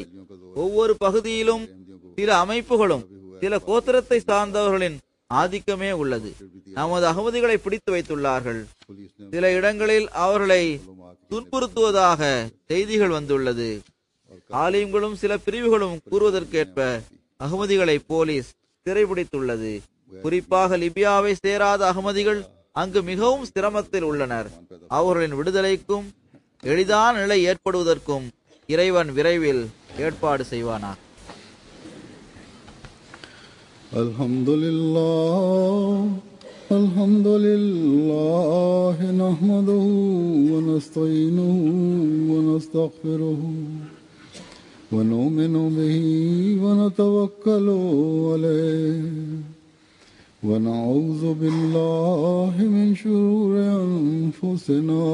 Speaker 2: ஒவ்வொரு பகுதியிலும் சில அமைப்புகளும் சில கோத்திரத்தை சார்ந்தவர்களின் ஆதிக்கமே உள்ளது. நமது அகமதிகளை பிடித்து வைத்துள்ளார்கள்.
Speaker 1: पुलिस ने
Speaker 2: சில இடங்களில் அவர்களை துன்புறுத்துவதாக செய்திகள் வந்துள்ளது. ஆலிம்களும் சில பிரிவுகளும் கூறுவதற்கேற்ப அகமதிகளை போலீஸ் சிறைபிடித்துள்ளது. குறிப்பாக லிபியாவை சேராத அகமதிகள் அங்கு மிகவும் சிரமத்தில் உள்ளனர். அவர்களின் விடுதலைக்கும் எளிதான நிலை ஏற்படுவதற்கும் இறைவன் விரைவில் ஏற்பாடு செய்வானார்.
Speaker 1: அல்ஹம்துலில்லாஹ் நஹ்மதுஹு வ நஸ்தஈனுஹு வ நஸ்தக்ஃபிருஹு வ நு'மினு பிஹி வ நதவக்கலு அலைஹி வ நஊது பில்லாஹி மின் ஷுரூரி அன்ஃபுஸினா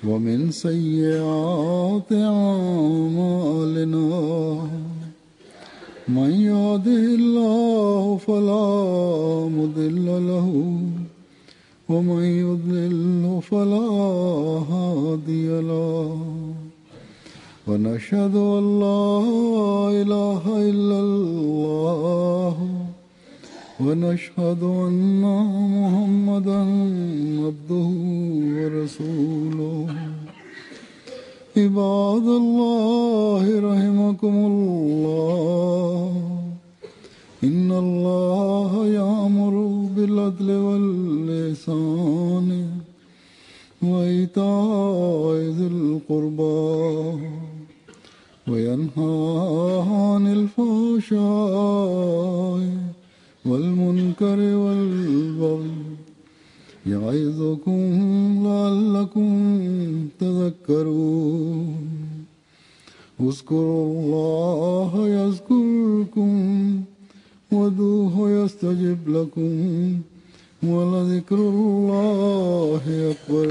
Speaker 1: ومن سيئات أعمالنا من يهده الله فلا مضل له ومن يضلل فلا هادي له ونشهد أن لا إله إلا الله ونشهد أن محمدا عبده ورسوله عباد الله رحمكم الله إن الله يأمر بالعدل والإحسان وإيتاء ذي القربى وينهى عن الفحشاء والمنكر والبغي يعظكم لعلكم تذكرون اذكروا الله يذكركم وادعوه يستجب لكم ولذكر الله أكبر.